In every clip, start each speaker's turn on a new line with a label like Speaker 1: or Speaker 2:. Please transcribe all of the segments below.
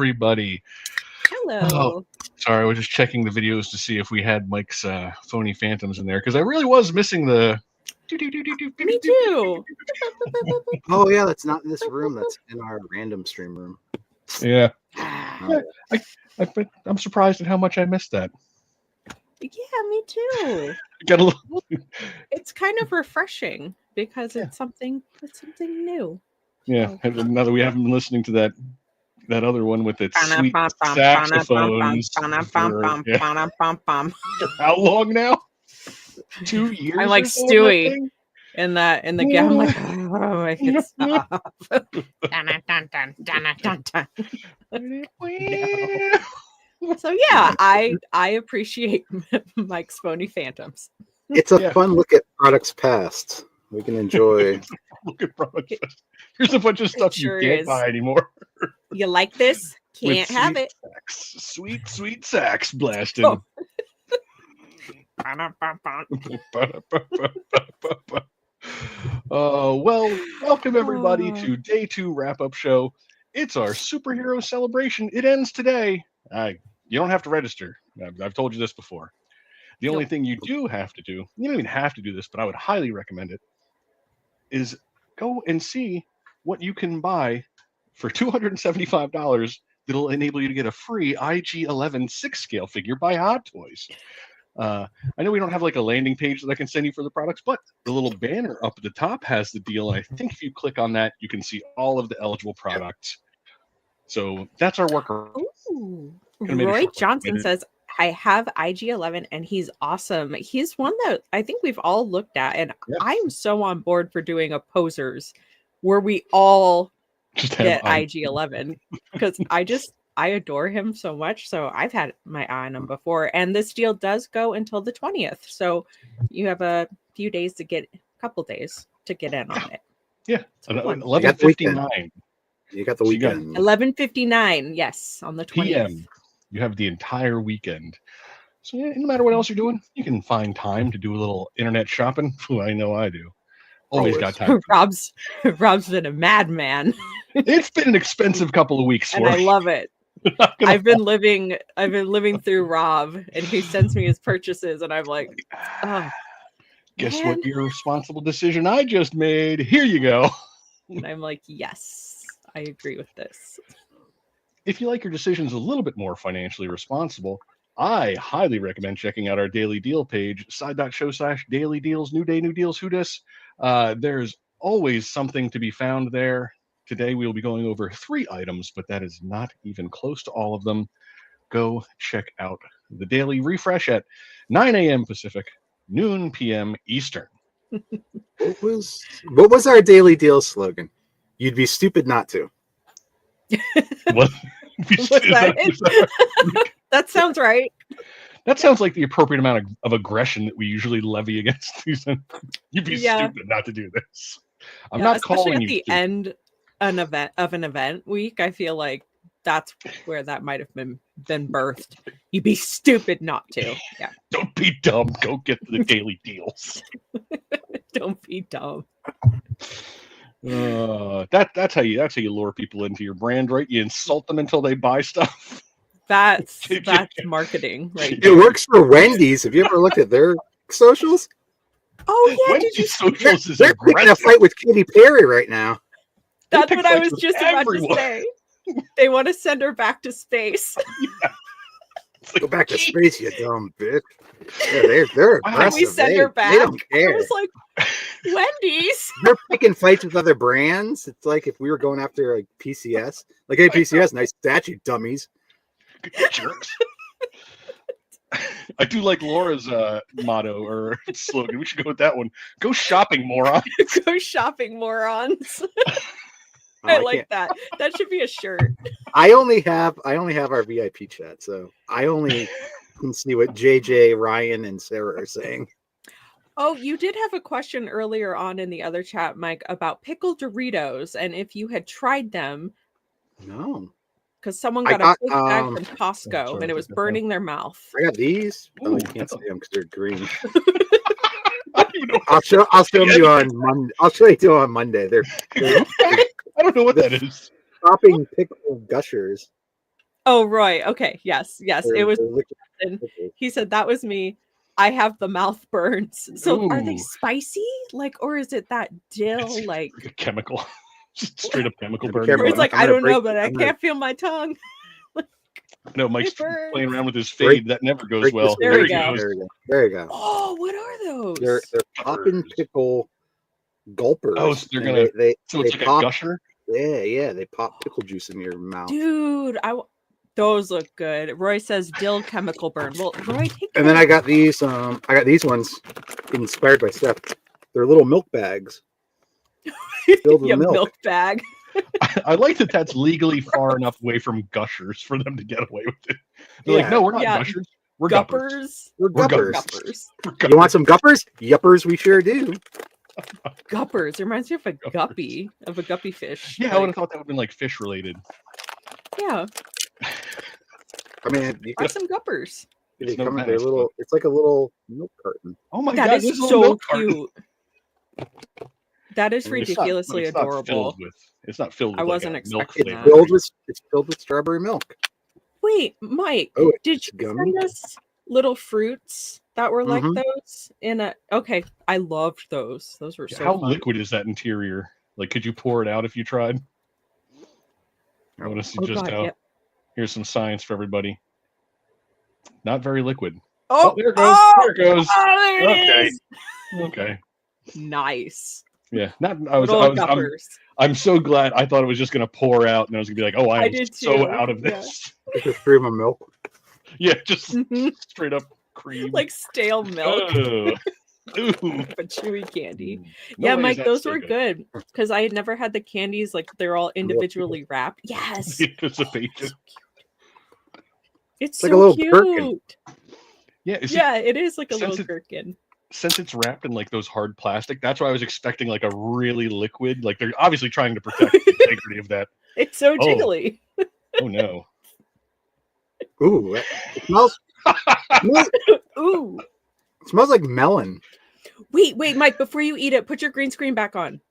Speaker 1: everybody.
Speaker 2: Hello.
Speaker 1: Oh, sorry, I was just checking the videos to see if we had Mike's phony phantoms in there because I really was missing the.
Speaker 2: Me too.
Speaker 3: Oh yeah, that's not in this room. That's in our random stream room.
Speaker 1: Yeah.
Speaker 3: Oh,
Speaker 1: I'm surprised at how much I missed that.
Speaker 2: Yeah, me too.
Speaker 1: Got a little.
Speaker 2: It's kind of refreshing because it's something new.
Speaker 1: Yeah, and now that we haven't been listening to that other one with its sweet saxophones. How long now? 2 years.
Speaker 2: I'm like Stewie in the game. I'm like, oh, I can stop. So yeah, I appreciate Mike's phony phantoms.
Speaker 3: it's a fun look at products past. We can enjoy.
Speaker 1: Look at products. Here's a bunch of stuff you can't buy anymore.
Speaker 2: You like this? Can't have it.
Speaker 1: Sweet sax blasting. Well, welcome everybody to Day 2 wrap-up show. It's our superhero celebration. It ends today. You don't have to register. I've told you this before. The only thing you do have to do, you don't even have to do this, but I would highly recommend it, is go and see what you can buy for $275 that'll enable you to get a free IG-11 6-scale figure by Hot Toys. I know we don't have like a landing page that I can send you for the products, but the little banner up at the top has the deal. And I think if you click on that, you can see all of the eligible products. So that's our worker.
Speaker 2: Roy Johnson says, I have IG-11 and he's awesome. He's one that I think we've all looked at, and I'm so on board for doing a posers where we all get IG-11 because I adore him so much. So I've had my eye on him before, and this deal does go until the 20th. So you have a few days to get in on it.
Speaker 1: Yeah, 11:59.
Speaker 3: You got the weekend.
Speaker 2: 11:59. Yes, on the 20th.
Speaker 1: PM. You have the entire weekend. So yeah, no matter what else you're doing, you can find time to do a little internet shopping. I know I do. Always got time.
Speaker 2: Rob's been a madman.
Speaker 1: It's been an expensive couple of weeks,
Speaker 2: and I love it. I've been living through Rob, and he sends me his purchases, and I'm like, oh,
Speaker 1: guess what irresponsible decision I just made? Here you go.
Speaker 2: And I'm like, yes, I agree with this.
Speaker 1: If you like your decisions a little bit more financially responsible, I highly recommend checking out our daily deal page, side.show/daily deals, new day, new deals, who dis. There's always something to be found there. Today we will be going over 3 items, but that is not even close to all of them. Go check out the daily refresh at 9 a.m. Pacific, noon p.m. Eastern.
Speaker 3: What was our daily deal slogan? You'd be stupid not to.
Speaker 1: What?
Speaker 2: That sounds right.
Speaker 1: That sounds like the appropriate amount of aggression that we usually levy against these. You'd be stupid not to do this. I'm not calling you. Especially at the end
Speaker 2: of an event week, I feel like that's where that might have been birthed. You'd be stupid not to. Yeah.
Speaker 1: Don't be dumb. Go get the daily deals.
Speaker 2: Don't be dumb.
Speaker 1: That's how you lure people into your brand, right? You insult them until they buy stuff.
Speaker 2: That's marketing, right?
Speaker 3: It works for Wendy's. Have you ever looked at their socials?
Speaker 2: Oh yeah,
Speaker 1: Wendy's socials
Speaker 3: they're picking a fight with Katy Perry right now.
Speaker 2: That's what I was just about to say. They want to send her back to space.
Speaker 1: Yeah. Like,
Speaker 3: go back to space, you dumb bitch. Yeah, they're aggressive.
Speaker 2: We send her back.
Speaker 3: They don't care.
Speaker 2: I was like, Wendy's.
Speaker 3: They're picking fights with other brands. It's like if we were going after like PCS. Like, hey, PCS, nice statue, dummies.
Speaker 1: Jerks. I do like Laura's motto or slogan. We should go with that one. Go shopping, moron.
Speaker 2: Go shopping, morons. I like that. That should be a shirt.
Speaker 3: I only have our VIP chat, so I only can see what JJ, Ryan, and Sarah are saying.
Speaker 2: Oh, you did have a question earlier on in the other chat, Mike, about pickled Doritos, and if you had tried them.
Speaker 3: No.
Speaker 2: Because someone got a big bag from Costco, and it was burning their mouth.
Speaker 3: I got these. Oh, you can't see them because they're green. I'll show you on Monday. I'll show you on Monday. They're
Speaker 1: I don't know what that is.
Speaker 3: Topping pickled gushers.
Speaker 2: Oh, Roy. Okay. Yes. It was. He said that was me. I have the mouth burns. So are they spicy? Like, or is it that dill? Like
Speaker 1: a chemical, just straight up chemical burn.
Speaker 2: It's like, I don't know, but I can't feel my tongue.
Speaker 1: No, Mike's playing around with his fade. That never goes well.
Speaker 2: There we go.
Speaker 3: There you go.
Speaker 2: Oh, what are those?
Speaker 3: They're pop and pickle gulpers.
Speaker 1: Oh, so they're gonna. So it's like
Speaker 3: pop,
Speaker 1: a gusher.
Speaker 3: Yeah. They pop pickle juice in your mouth.
Speaker 2: Dude, those look good. Roy says dill chemical burn. Well, Roy, take.
Speaker 3: And then I got these. I got these ones inspired by Steph. They're little milk bags filled with milk
Speaker 2: bag.
Speaker 1: I like that. That's legally far enough away from gushers for them to get away with it. They're like, no, we're not gushers. We're guppers.
Speaker 3: We're guppers. You want some guppers? Yuppers, we sure do.
Speaker 2: Guppers. It reminds me of a guppy, fish.
Speaker 1: Yeah, I would have thought that would have been like fish related.
Speaker 2: Yeah.
Speaker 3: I mean, you
Speaker 2: got some guppers.
Speaker 3: It's like a little milk carton.
Speaker 1: Oh my
Speaker 2: god,
Speaker 1: that
Speaker 2: is so cute. That is ridiculously adorable.
Speaker 1: It's not filled with
Speaker 2: I wasn't expecting that.
Speaker 3: It's filled with strawberry milk.
Speaker 2: Wait, Mike, did you send us little fruits that were like those in a? Okay, I loved those. Those were so.
Speaker 1: How
Speaker 2: fun.
Speaker 1: liquid is that interior? Like, could you pour it out if you tried? I want to see how. Yep. Here's some science for everybody. Not very liquid.
Speaker 2: Oh,
Speaker 1: there it goes. There it goes.
Speaker 2: Oh, there it is.
Speaker 1: Okay.
Speaker 2: Nice.
Speaker 1: Yeah. I'm so glad. I thought it was just going to pour out, and I was going to be like, "Oh, I am so out of this."
Speaker 3: Yeah. Just stream of milk.
Speaker 1: Yeah, just straight up cream,
Speaker 2: like stale milk. But chewy candy.
Speaker 1: No
Speaker 2: yeah, Mike, those were good because I had never had the candies like they're all individually wrapped. Yes.
Speaker 1: Anticipation.
Speaker 2: It's like so a little cute. Gherkin.
Speaker 1: Yeah,
Speaker 2: it is like a little gherkin.
Speaker 1: Since it's wrapped in like those hard plastic, that's why I was expecting like a really liquid. Like they're obviously trying to protect the integrity of that.
Speaker 2: It's so jiggly.
Speaker 1: Oh no.
Speaker 3: Ooh, it smells.
Speaker 2: Ooh.
Speaker 3: It smells like melon.
Speaker 2: Wait, Mike, before you eat it, put your green screen back on.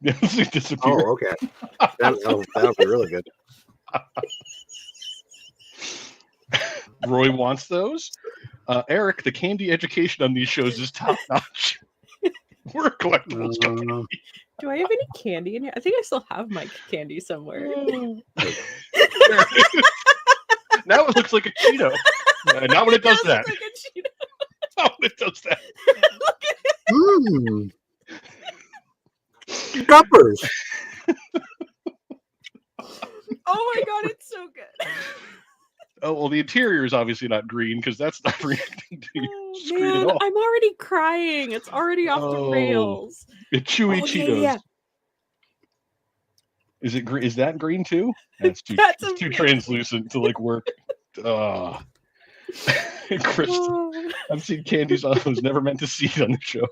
Speaker 1: Disappear.
Speaker 3: Oh, okay. That'll be really good.
Speaker 1: Roy wants those. Eric, the candy education on these shows is top notch. We're a collectibles company.
Speaker 2: Do I have any candy in here? I think I still have my candy somewhere.
Speaker 1: Now it looks like a Cheeto. Not when it does that.
Speaker 2: Like a Cheeto.
Speaker 1: Not when it does that.
Speaker 2: Look at it.
Speaker 3: Guppers.
Speaker 2: Oh my god, it's so good.
Speaker 1: Oh, well, the interior is obviously not green because that's not reacting to your screen at all.
Speaker 2: I'm already crying. It's already off the rails.
Speaker 1: Chewy Cheetos. Yeah. Is it green? Is that green too? That's too translucent to like work. Kristen, I've seen candies I was never meant to see on the show.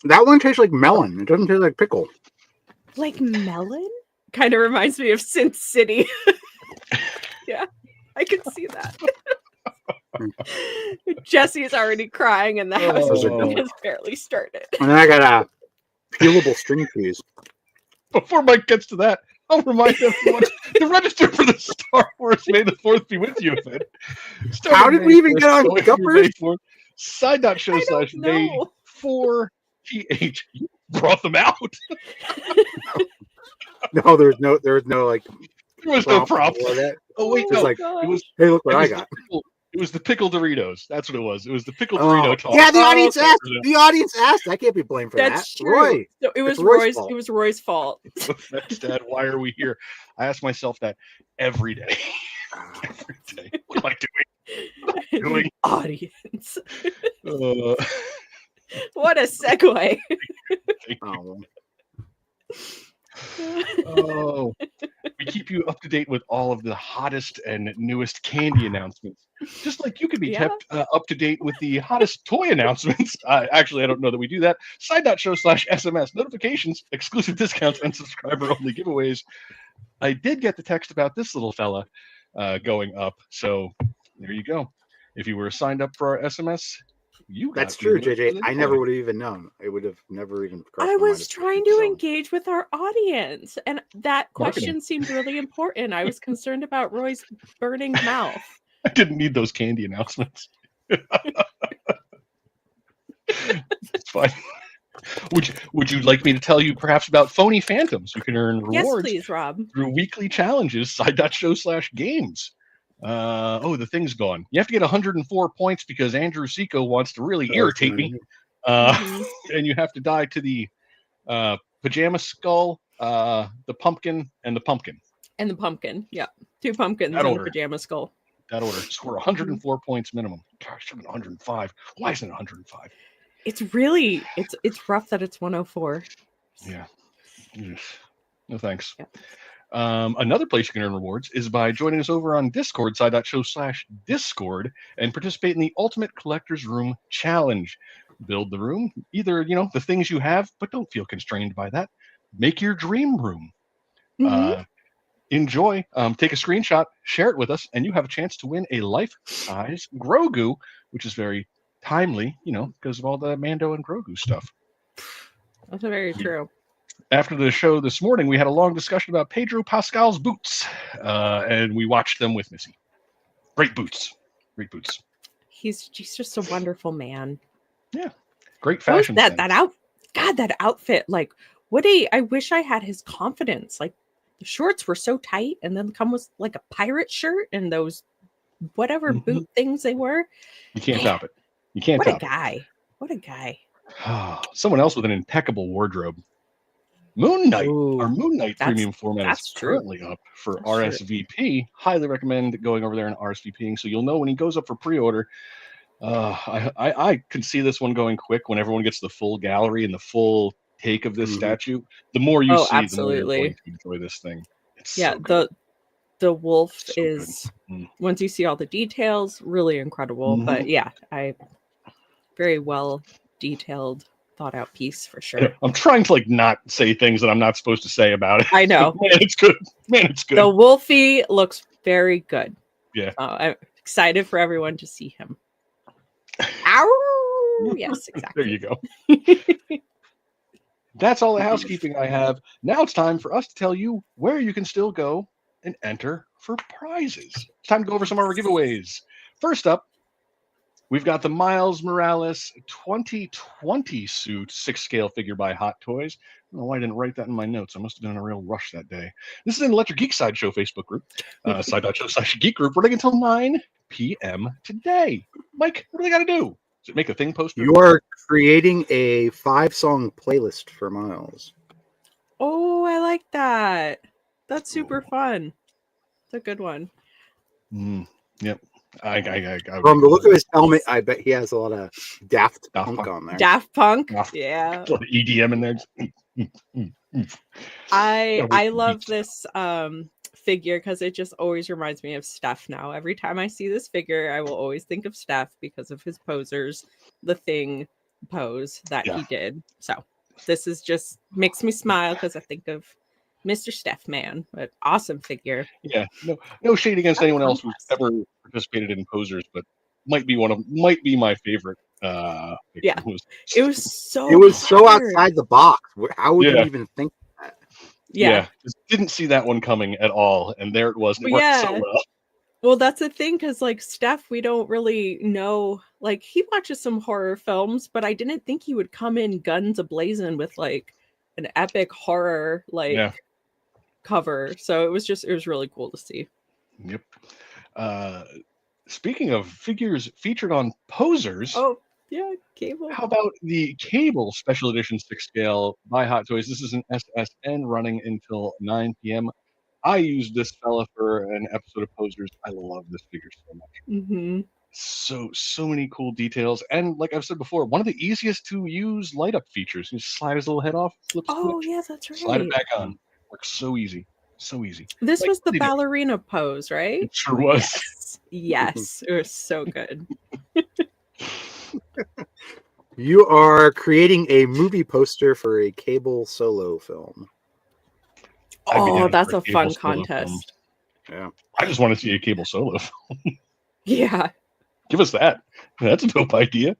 Speaker 3: That one tastes like melon. It doesn't taste like pickle.
Speaker 2: Like melon? Kind of reminds me of Sin City. Yeah, I can see that. Jesse is already crying in the house. He has barely started.
Speaker 3: And then I got peelable string cheese.
Speaker 1: Before Mike gets to that, I'll remind everyone to register for the Star Wars May the 4th be with you event.
Speaker 3: How did we even get on Guppers?
Speaker 1: Side.show/May4TH. You brought them out.
Speaker 3: No, there was no like.
Speaker 1: There was no prompt.
Speaker 3: Oh wait, no. Like, it was. Hey, look what I got.
Speaker 1: It was the pickle Doritos. That's what it was. It was the picked Dorito talk.
Speaker 3: Yeah, the audience asked. The audience asked. I can't be blamed for that.
Speaker 2: That's true. Roy. So it was Roy's fault. It was Roy's fault.
Speaker 1: Dad, why are we here? I ask myself that every day. Every day. What am I doing?
Speaker 2: Audience. What a segue.
Speaker 1: Oh, we keep you up to date with all of the hottest and newest candy announcements, just like you could be kept up to date with the hottest toy announcements. Actually, I don't know that we do that. Side.show/SMS notifications, exclusive discounts, and subscriber-only giveaways. I did get the text about this little fella going up, so there you go. If you were signed up for our SMS, You
Speaker 3: That's true, JJ. I never would have even known. It would have never even crossed
Speaker 2: I
Speaker 3: my mind
Speaker 2: was trying to engage with our audience, and that question seemed really important. I was concerned about Roy's burning mouth.
Speaker 1: I didn't need those candy announcements. It's fine. Would you like me to tell you perhaps about phony phantoms? You can earn rewards
Speaker 2: please, Rob.
Speaker 1: through weekly challenges, side.show/games. The thing's gone. You have to get 104 points because Andrew Seco wants to really irritate me. And you have to die to the pajama skull, the pumpkin, and the pumpkin.
Speaker 2: And the pumpkin, yeah. 2 pumpkins and the pajama skull.
Speaker 1: That order. Score 104 points minimum. Gosh, 105. Why isn't it 105?
Speaker 2: It's really, it's rough that it's 104.
Speaker 1: Yeah. No thanks. Yeah. Another place you can earn rewards is by joining us over on Discord, side.show/Discord, and participate in the Ultimate Collector's Room Challenge. Build the room, either, the things you have, but don't feel constrained by that. Make your dream room. Enjoy, take a screenshot, share it with us, and you have a chance to win a life-size Grogu, which is very timely, because of all the Mando and Grogu stuff.
Speaker 2: That's very true.
Speaker 1: After the show this morning, we had a long discussion about Pedro Pascal's boots, and we watched them with Missy. Great boots. Great boots.
Speaker 2: He's just a wonderful man.
Speaker 1: Yeah. Great fashion.
Speaker 2: That outfit, like, I wish I had his confidence. Like, the shorts were so tight, and then come with like a pirate shirt and those whatever boot things they were.
Speaker 1: You can't top it. You can't top it.
Speaker 2: What a guy.
Speaker 1: Someone else with an impeccable wardrobe. Moon Knight. Our Moon Knight premium format is currently up for RSVP. Highly recommend going over there and RSVPing so you'll know when he goes up for pre-order. I can see this one going quick when everyone gets the full gallery and the full take of this statue. The more you see, the more you're going to enjoy this thing. It's
Speaker 2: the wolf is once you see all the details, really incredible. But I very well detailed, thought out piece for sure.
Speaker 1: I'm trying to not say things that I'm not supposed to say about it.
Speaker 2: I know.
Speaker 1: Man, it's good. The
Speaker 2: Wolfie looks very good.
Speaker 1: Yeah.
Speaker 2: I'm excited for everyone to see him. Ow! Yes, exactly.
Speaker 1: There you go. That's all the housekeeping I have. Now it's time for us to tell you where you can still go and enter for prizes. It's time to go over some of our giveaways. First up, we've got the Miles Morales 2020 suit 6-scale figure by Hot Toys. I don't know why I didn't write that in my notes. I must have been in a real rush that day. This is an Electric Geek Sideshow Facebook group, side.show/geek group, running until 9 p.m. today. Mike, what do they got to do? Does it make a thing poster?
Speaker 3: You are creating a 5-song playlist for Miles.
Speaker 2: Oh, I like that. That's super fun. It's a good one.
Speaker 1: Yep.
Speaker 3: From the look of his helmet, I bet he has a lot of Daft Punk on there.
Speaker 2: Daft Punk? Yeah.
Speaker 1: A lot of EDM in there.
Speaker 2: I love this figure because it just always reminds me of Steph now. Every time I see this figure, I will always think of Steph because of his posers, the Thing pose that he did. So this is just makes me smile because I think of Mr. Steph Man, but awesome figure.
Speaker 1: Yeah, no shade against anyone else who's ever participated in posers, but might be my favorite.
Speaker 2: Yeah, it was
Speaker 3: so outside the box. How would you even think that?
Speaker 2: Yeah.
Speaker 1: Just didn't see that one coming at all, and there it was. And it worked so well.
Speaker 2: Well, that's the thing, because Steph, we don't really know. He watches some horror films, but I didn't think he would come in guns a-blazing with an epic horror cover. So it was really cool to see.
Speaker 1: Yep. Speaking of figures featured on posers.
Speaker 2: Oh, yeah, Cable.
Speaker 1: How about the Cable Special Edition 6-scale by Hot Toys? This is an SSN running until 9 p.m. I used this fella for an episode of Posers. I love this figure so much. So many cool details. And like I've said before, one of the easiest to use light up features. You just slide his little head off, flip switch,
Speaker 2: yeah, that's right.
Speaker 1: slide it back on. Works so easy. So easy.
Speaker 2: This was the ballerina pose, right?
Speaker 1: It sure was.
Speaker 2: Yes. It was so good.
Speaker 3: You are creating a movie poster for a Cable solo film.
Speaker 2: Oh, that's a fun contest.
Speaker 3: Yeah.
Speaker 1: I just want to see a Cable solo film.
Speaker 2: Yeah.
Speaker 1: Give us that. That's a dope idea.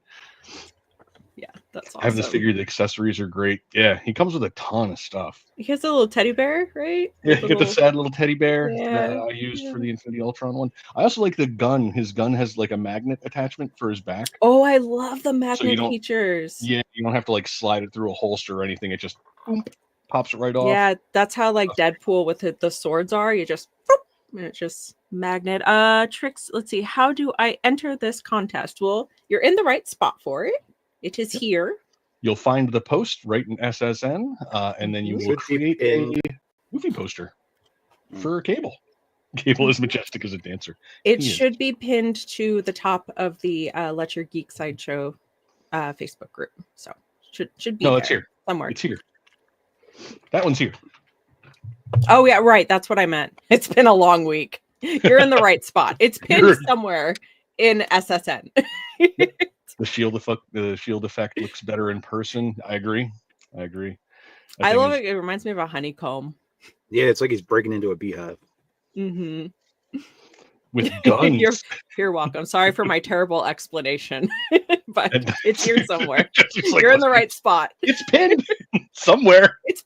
Speaker 2: Yeah, that's awesome.
Speaker 1: I have this figure. The accessories are great. Yeah, he comes with a ton of stuff.
Speaker 2: He has a little teddy bear, right?
Speaker 1: Yeah, you get the sad little teddy bear
Speaker 2: Yeah,
Speaker 1: that I used for the Infinity Ultron one. I also like the gun. His gun has like a magnet attachment for his back.
Speaker 2: Oh, I love the magnet
Speaker 1: So you don't,
Speaker 2: features.
Speaker 1: Yeah, you don't have to like slide it through a holster or anything. It just boom, pops it right off.
Speaker 2: Yeah, that's how like Deadpool with the swords are. You just and it just magnet. Tricks. Let's see. How do I enter this contest? Well, you're in the right spot for it. It is here.
Speaker 1: You'll find the post right in SSN, and then you will create a movie poster for Cable. Cable is majestic as a dancer.
Speaker 2: It should be pinned to the top of the Let Your Geek Sideshow Facebook group. So should be
Speaker 1: it's here
Speaker 2: somewhere.
Speaker 1: It's here. That one's here.
Speaker 2: Oh yeah, right. That's what I meant. It's been a long week. You're in the right spot. It's pinned somewhere in SSN.
Speaker 1: The shield effect looks better in person. I agree.
Speaker 2: I love it. It reminds me of a honeycomb.
Speaker 3: Yeah, it's like he's breaking into a beehive.
Speaker 2: Mm-hmm.
Speaker 1: With guns.
Speaker 2: You're welcome. Sorry for my terrible explanation, but it's here somewhere.
Speaker 1: Like,
Speaker 2: you're in the right spot.
Speaker 1: It's pinned somewhere.
Speaker 2: It's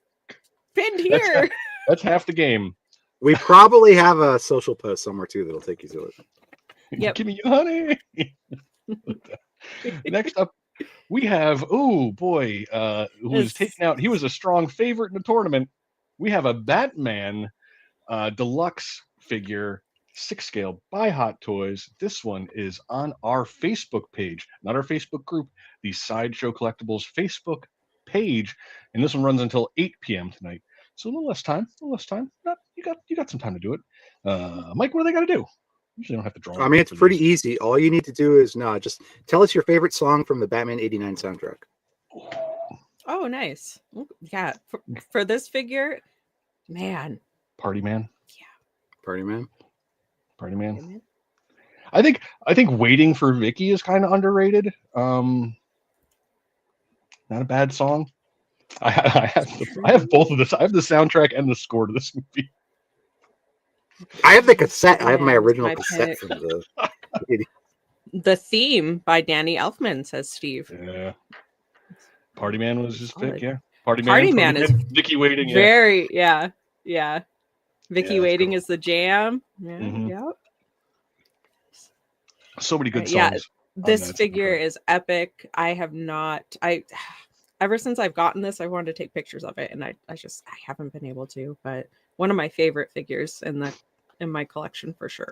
Speaker 2: pinned here.
Speaker 1: That's half the game.
Speaker 3: We probably have a social post somewhere too that'll take you to it.
Speaker 2: Yep.
Speaker 1: Give me your honey. Next up, we have who was taken out. He was a strong favorite in the tournament. We have a Batman deluxe figure, 6-scale by Hot Toys. This one is on our Facebook page, not our Facebook group, the Sideshow Collectibles Facebook page, and this one runs until 8 p.m. tonight. So a little less time. You got some time to do it. Mike, what do they got to do? Usually don't have to draw.
Speaker 3: I mean, it's pretty easy. All you need to do is just tell us your favorite song from the Batman '89 soundtrack.
Speaker 2: Oh, nice. Yeah, for this figure, man.
Speaker 1: Party Man.
Speaker 2: Yeah.
Speaker 3: Party Man.
Speaker 1: I think Waiting for Vicky is kind of underrated. Not a bad song. I have both of this. I have the soundtrack and the score to this movie.
Speaker 3: I have the cassette. I have my original cassette from
Speaker 2: the theme by Danny Elfman, says Steve.
Speaker 1: Yeah. Party Man was his pick, yeah. Party
Speaker 2: Man is
Speaker 1: Vicky Waiting.
Speaker 2: Very, yeah. Vicky Waiting is the jam. Yeah,
Speaker 1: mm-hmm. So many good songs.
Speaker 2: This figure is epic. Ever since I've gotten this, I wanted to take pictures of it, and I haven't been able to. But one of my favorite figures in my collection for sure.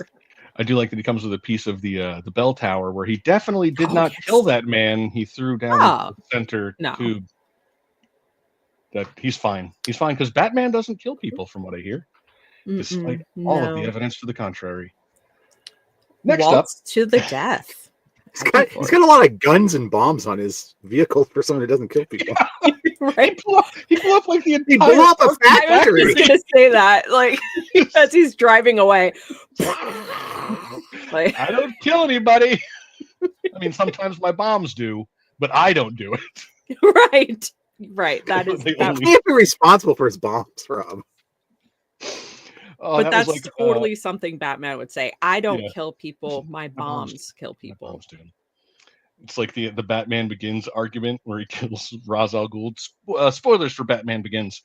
Speaker 1: I do like that he comes with a piece of the bell tower where he definitely did not kill that man. He threw down the center tube. That he's fine. He's fine because Batman doesn't kill people, from what I hear, despite all of the evidence to the contrary. Next up,
Speaker 2: to the death.
Speaker 3: He's got a lot of guns and bombs on his vehicle for someone who doesn't kill people.
Speaker 2: Right?
Speaker 1: He blew up like the entire.
Speaker 3: He blew up a factory.
Speaker 2: I was going to say that, like as he's driving away.
Speaker 1: Like, I don't kill anybody. I mean, sometimes my bombs do, but I don't do
Speaker 2: it. Right. That is.
Speaker 3: He can't be responsible for his bombs, Rob.
Speaker 1: Oh,
Speaker 2: but that's like, totally something Batman would say. I don't kill people. My bombs kill people.
Speaker 1: Bombs do. It's like the Batman Begins argument where he kills Ra's al Ghul. Spoilers for Batman Begins.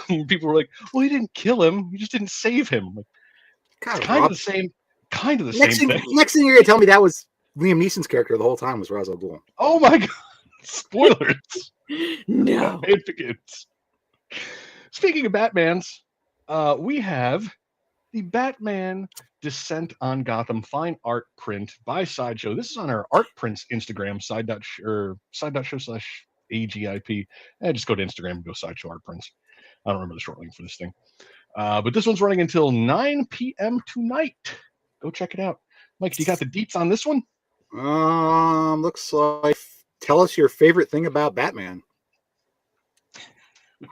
Speaker 1: People were like, "Well, he didn't kill him. He just didn't save him." Like, kind of the same thing.
Speaker 3: Next thing you're gonna tell me that was Liam Neeson's character the whole time was Ra's al Ghul.
Speaker 1: Oh my god! Spoilers.
Speaker 2: No.
Speaker 1: Batman Begins. Speaking of Batmans. We have the Batman Descent on Gotham fine art print by Sideshow. This is on our art prints Instagram, side.show/AGIP. Just go to Instagram and go Sideshow art prints. I don't remember the short link for this thing. But this one's running until 9 p.m. tonight. Go check it out. Mike, you got the deets on this one?
Speaker 3: Looks like tell us your favorite thing about Batman.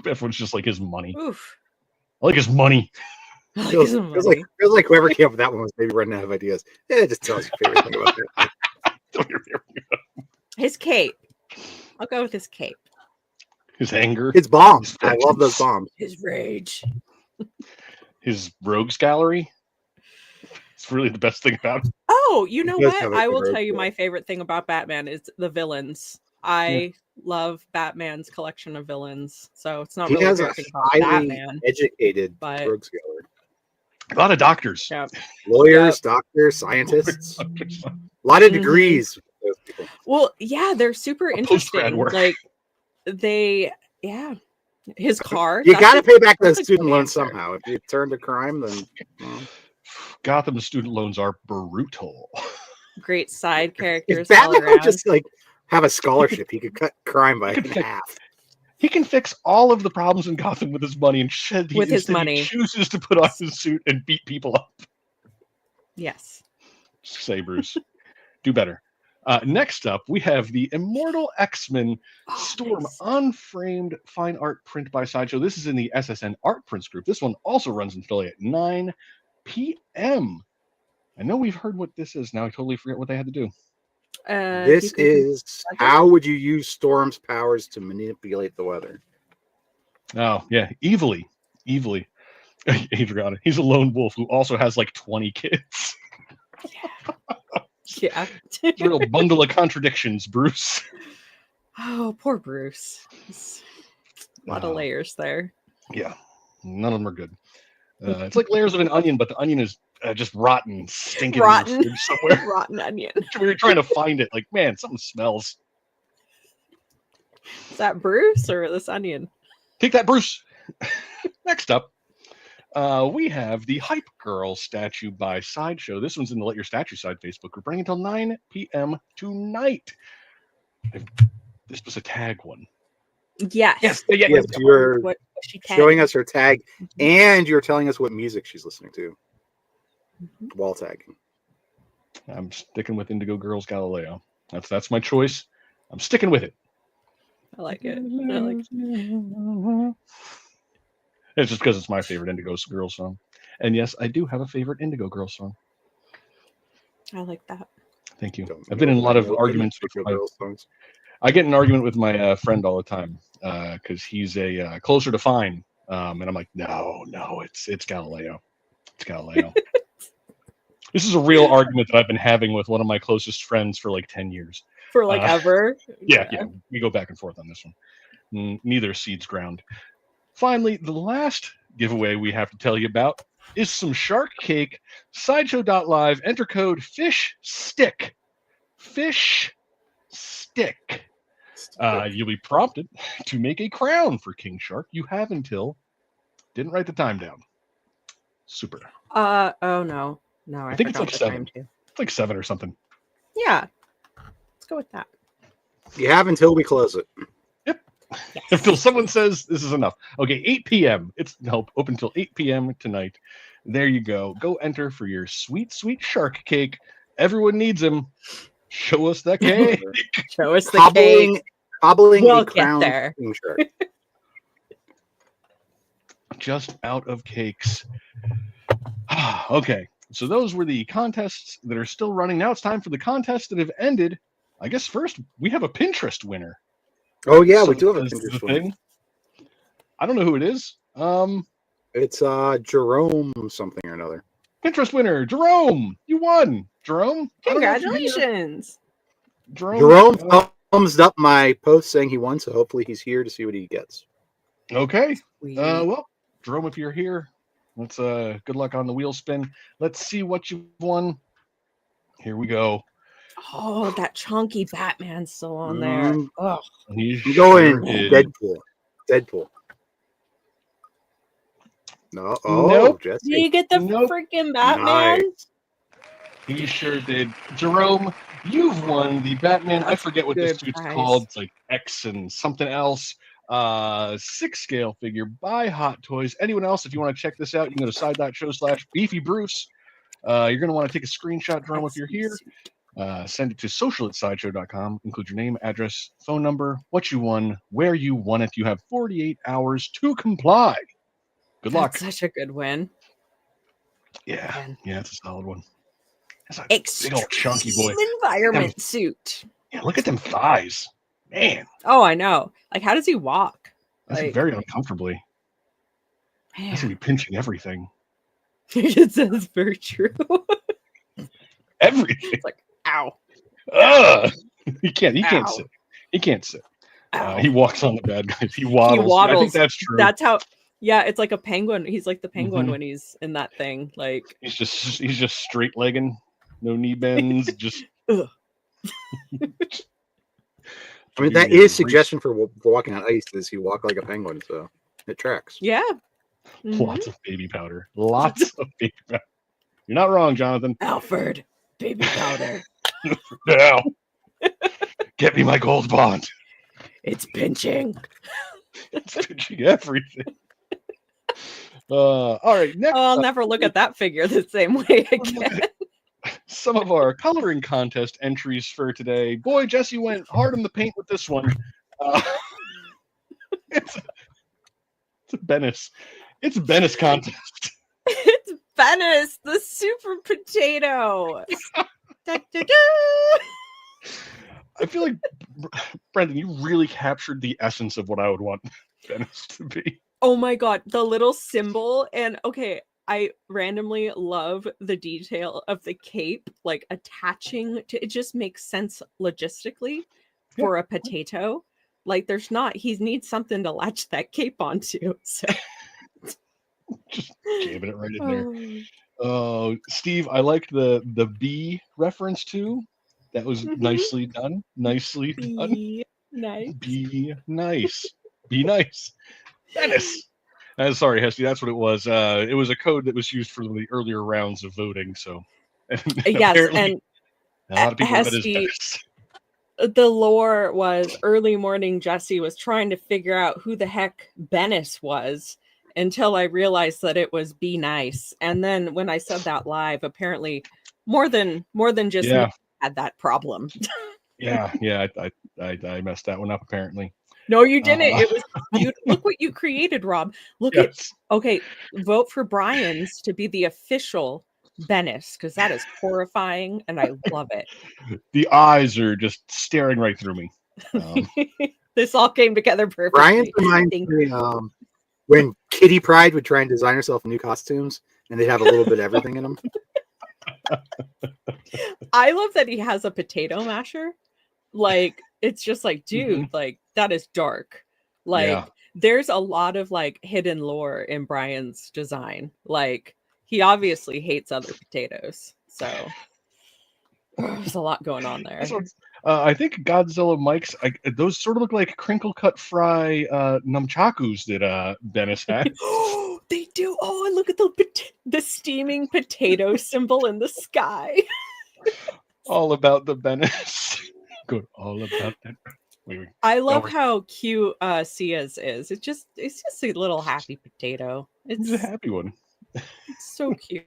Speaker 1: Everyone's just like his money.
Speaker 2: Oof.
Speaker 1: I like his money.
Speaker 3: Feels like whoever came up with that one was maybe running out of ideas. Yeah, just tell us your favorite thing about that.
Speaker 2: His cape. I'll go with his cape.
Speaker 1: His anger.
Speaker 3: His bombs. I love those bombs.
Speaker 2: His rage.
Speaker 1: His rogues gallery. It's really the best thing about it.
Speaker 2: Oh, you know
Speaker 3: He does
Speaker 2: what?
Speaker 3: have a
Speaker 2: I
Speaker 3: good
Speaker 2: will
Speaker 3: road
Speaker 2: tell you
Speaker 3: trip.
Speaker 2: my favorite thing about Batman is the villains. I love Batman's collection of villains. So it's not
Speaker 3: He
Speaker 2: really a
Speaker 3: has a
Speaker 2: favorite thing about
Speaker 3: highly
Speaker 2: Batman.
Speaker 3: educated
Speaker 2: but
Speaker 3: rogues gallery.
Speaker 1: A lot of doctors.
Speaker 2: yeah.
Speaker 3: Lawyers, doctors, scientists. A lot of degrees. Those people.
Speaker 2: Well, yeah, they're super
Speaker 1: Post-grad
Speaker 2: interesting.
Speaker 1: work.
Speaker 2: Like his car.
Speaker 3: You got to pay back those
Speaker 2: that's a
Speaker 3: student
Speaker 2: good
Speaker 3: loans
Speaker 2: answer.
Speaker 3: somehow. If you turn to crime, then
Speaker 1: Gotham's student loans are brutal.
Speaker 2: Great side characters
Speaker 3: if
Speaker 2: all
Speaker 3: Batman
Speaker 2: around.
Speaker 3: would just like have a scholarship, he could cut crime by half.
Speaker 1: He can fix all of the problems in Gotham with his money, and
Speaker 2: money.
Speaker 1: He chooses to put on his suit and beat people up.
Speaker 2: Yes.
Speaker 1: Say, Bruce, do better. Next up, we have the Immortal X-Men Storm Unframed Fine Art Print by Sideshow. This is in the SSN Art Prints group. This one also runs in Philly at 9 p.m. I know we've heard what this is. Now I totally forget what they had to do.
Speaker 3: This is how would you use Storm's powers to manipulate the weather?
Speaker 1: Oh, yeah. Evilly. Adriana. He's a lone wolf who also has like 20 kids.
Speaker 2: Yeah.
Speaker 1: It's a real bundle of contradictions, Bruce.
Speaker 2: Oh, poor Bruce. A lot of layers there.
Speaker 1: Yeah. None of them are good. It's like layers of an onion, but the onion is just rotten, stinking somewhere.
Speaker 2: Rotten onion.
Speaker 1: We were trying to find it. Like, man, something smells.
Speaker 2: Is that Bruce or this onion?
Speaker 1: Take that, Bruce. Next up, we have the Hype Girl statue by Sideshow. This one's in the Let Your Statue Side Facebook group, running until 9 p.m. tonight. This was a tag one.
Speaker 2: Yes.
Speaker 3: Yes, you're showing us her tag, and you're telling us what music she's listening to. Wall tagging.
Speaker 1: I'm sticking with Indigo Girls Galileo. That's my choice. I'm sticking with it.
Speaker 2: I like it.
Speaker 1: It's just because it's my favorite Indigo Girls song. And yes, I do have a favorite Indigo Girls song.
Speaker 2: I like that.
Speaker 1: Thank you. I've been in a lot of arguments with
Speaker 3: girls songs.
Speaker 1: I get in an argument with my friend all the time because he's a Closer to Fine. And I'm like, no, it's Galileo. It's Galileo. This is a real argument that I've been having with one of my closest friends for like 10 years.
Speaker 2: For like ever?
Speaker 1: Yeah. We go back and forth on this one. Neither seeds ground. Finally, the last giveaway we have to tell you about is some shark cake. Sideshow.live. Enter code FISHSTICK. Fish Stick. You'll be prompted to make a crown for King Shark. You have until... Didn't write the time down. Super.
Speaker 2: Oh, no. No,
Speaker 1: I think it's like 7. It's like 7 or something.
Speaker 2: Yeah. Let's go with that.
Speaker 3: You have until we close it.
Speaker 1: Yep. Yes. Until someone says this is enough. Okay, 8 p.m. It's open until 8 p.m. tonight. There you go. Go enter for your sweet, sweet shark cake. Everyone needs them. Show us the cake.
Speaker 2: Show us the cake.
Speaker 3: Hobbling
Speaker 2: we'll
Speaker 3: a crown.
Speaker 2: Get there.
Speaker 1: Just out of cakes. Okay. So those were the contests that are still running. Now it's time for the contests that have ended. I guess first we have a Pinterest winner.
Speaker 3: Oh yeah, we do have a Pinterest winner.
Speaker 1: I don't know who it is.
Speaker 3: It's Jerome something or another.
Speaker 1: Pinterest winner, Jerome. You won, Jerome.
Speaker 2: Congratulations.
Speaker 3: Jerome thumbs up my post saying he won, so hopefully he's here to see what he gets.
Speaker 1: Okay. Well, Jerome, if you're here, let's good luck on the wheel spin. Let's see what you've won. Here we go.
Speaker 2: Oh, that chunky Batman's still on there. Oh,
Speaker 3: you go in Deadpool. No,
Speaker 1: nope.
Speaker 3: Jesse.
Speaker 2: Did you get the freaking Batman?
Speaker 3: Nice.
Speaker 1: He sure did. Jerome, you've won the Batman. I forget what this suit's called. It's like X and something else. 6-scale figure by Hot Toys. Anyone else, if you want to check this out, you can go to side.show/BeefyBruce. You're going to want to take a screenshot, Jerome, if you're here. Send it to social@sideshow.com. Include your name, address, phone number, what you won, where you won it. You have 48 hours to comply. Good luck.
Speaker 2: That's such a good win.
Speaker 1: Yeah, it's a solid one. That's a big old chunky boy.
Speaker 2: Environment suit.
Speaker 1: Yeah, look at them thighs. Man.
Speaker 2: Oh, I know. Like, how does he walk?
Speaker 1: That's very uncomfortably.
Speaker 2: Man.
Speaker 1: He's going to be pinching everything.
Speaker 2: That's very true.
Speaker 1: Everything.
Speaker 2: It's like, ow.
Speaker 1: He can't sit. He can't sit. He walks on the bad guys. He waddles.
Speaker 2: He waddles.
Speaker 1: I think that's true.
Speaker 2: That's how. Yeah, it's like a penguin. He's like the penguin when he's in that thing. Like
Speaker 1: he's just straight legging, no knee bends. Just.
Speaker 3: I mean, that is suggestion for walking on ice. Is you walk like a penguin, so it tracks.
Speaker 2: Yeah.
Speaker 1: Lots of baby powder. Lots of baby powder. You're not wrong, Jonathan.
Speaker 2: Alfred, baby powder.
Speaker 1: Now, get me my gold bond.
Speaker 2: It's pinching.
Speaker 1: It's pinching everything. All right. Next,
Speaker 2: I'll never look at that figure the same way again.
Speaker 1: Some of our coloring contest entries for today. Boy, Jesse went hard in the paint with this one. It's a Bennis. It's a Bennis contest.
Speaker 2: It's Bennis, the super potato.
Speaker 1: I feel like, Brendan, you really captured the essence of what I would want Bennis to be.
Speaker 2: Oh my god, the little symbol. And okay, I randomly love the detail of the cape, like attaching to it. Just makes sense logistically for a potato. Like there's not, he needs something to latch that cape onto. So
Speaker 1: just jamming it right in there. Steve, I liked the bee reference too. That was nicely done. Nicely done.
Speaker 2: Be nice.
Speaker 1: Be nice. Be nice. Dennis. Sorry, Hesty, that's what it was. It was a code that was used for the earlier rounds of voting. So,
Speaker 2: yes, and
Speaker 1: a lot of people
Speaker 2: Hesty, the lore was early morning. Jesse was trying to figure out who the heck Bennis was until I realized that it was Be Nice. And then when I said that live, apparently more than just me had that problem.
Speaker 1: yeah, I messed that one up apparently.
Speaker 2: No, you didn't. It was look what you created, Rob. Look at vote for Brian's to be the official Bennis, because that is horrifying and I love it.
Speaker 1: The eyes are just staring right through me.
Speaker 2: This all came together perfectly.
Speaker 3: Brian reminds me when Kitty Pryde would try and design herself new costumes and they'd have a little bit of everything in them.
Speaker 2: I love that he has a potato masher. Like it's just like, dude, like that is dark. Like there's a lot of like hidden lore in Brian's design. Like he obviously hates other potatoes. So there's a lot going on there.
Speaker 1: I think Godzilla Mike's those sort of look like crinkle cut fry nunchakus that Bennis had.
Speaker 2: Oh, they do. Oh, and look at the steaming potato symbol in the sky.
Speaker 1: All about the Bennis. Good. All about that.
Speaker 2: I love how cute Sia's is. It's just a little happy potato. It's
Speaker 1: a happy one.
Speaker 2: It's so cute.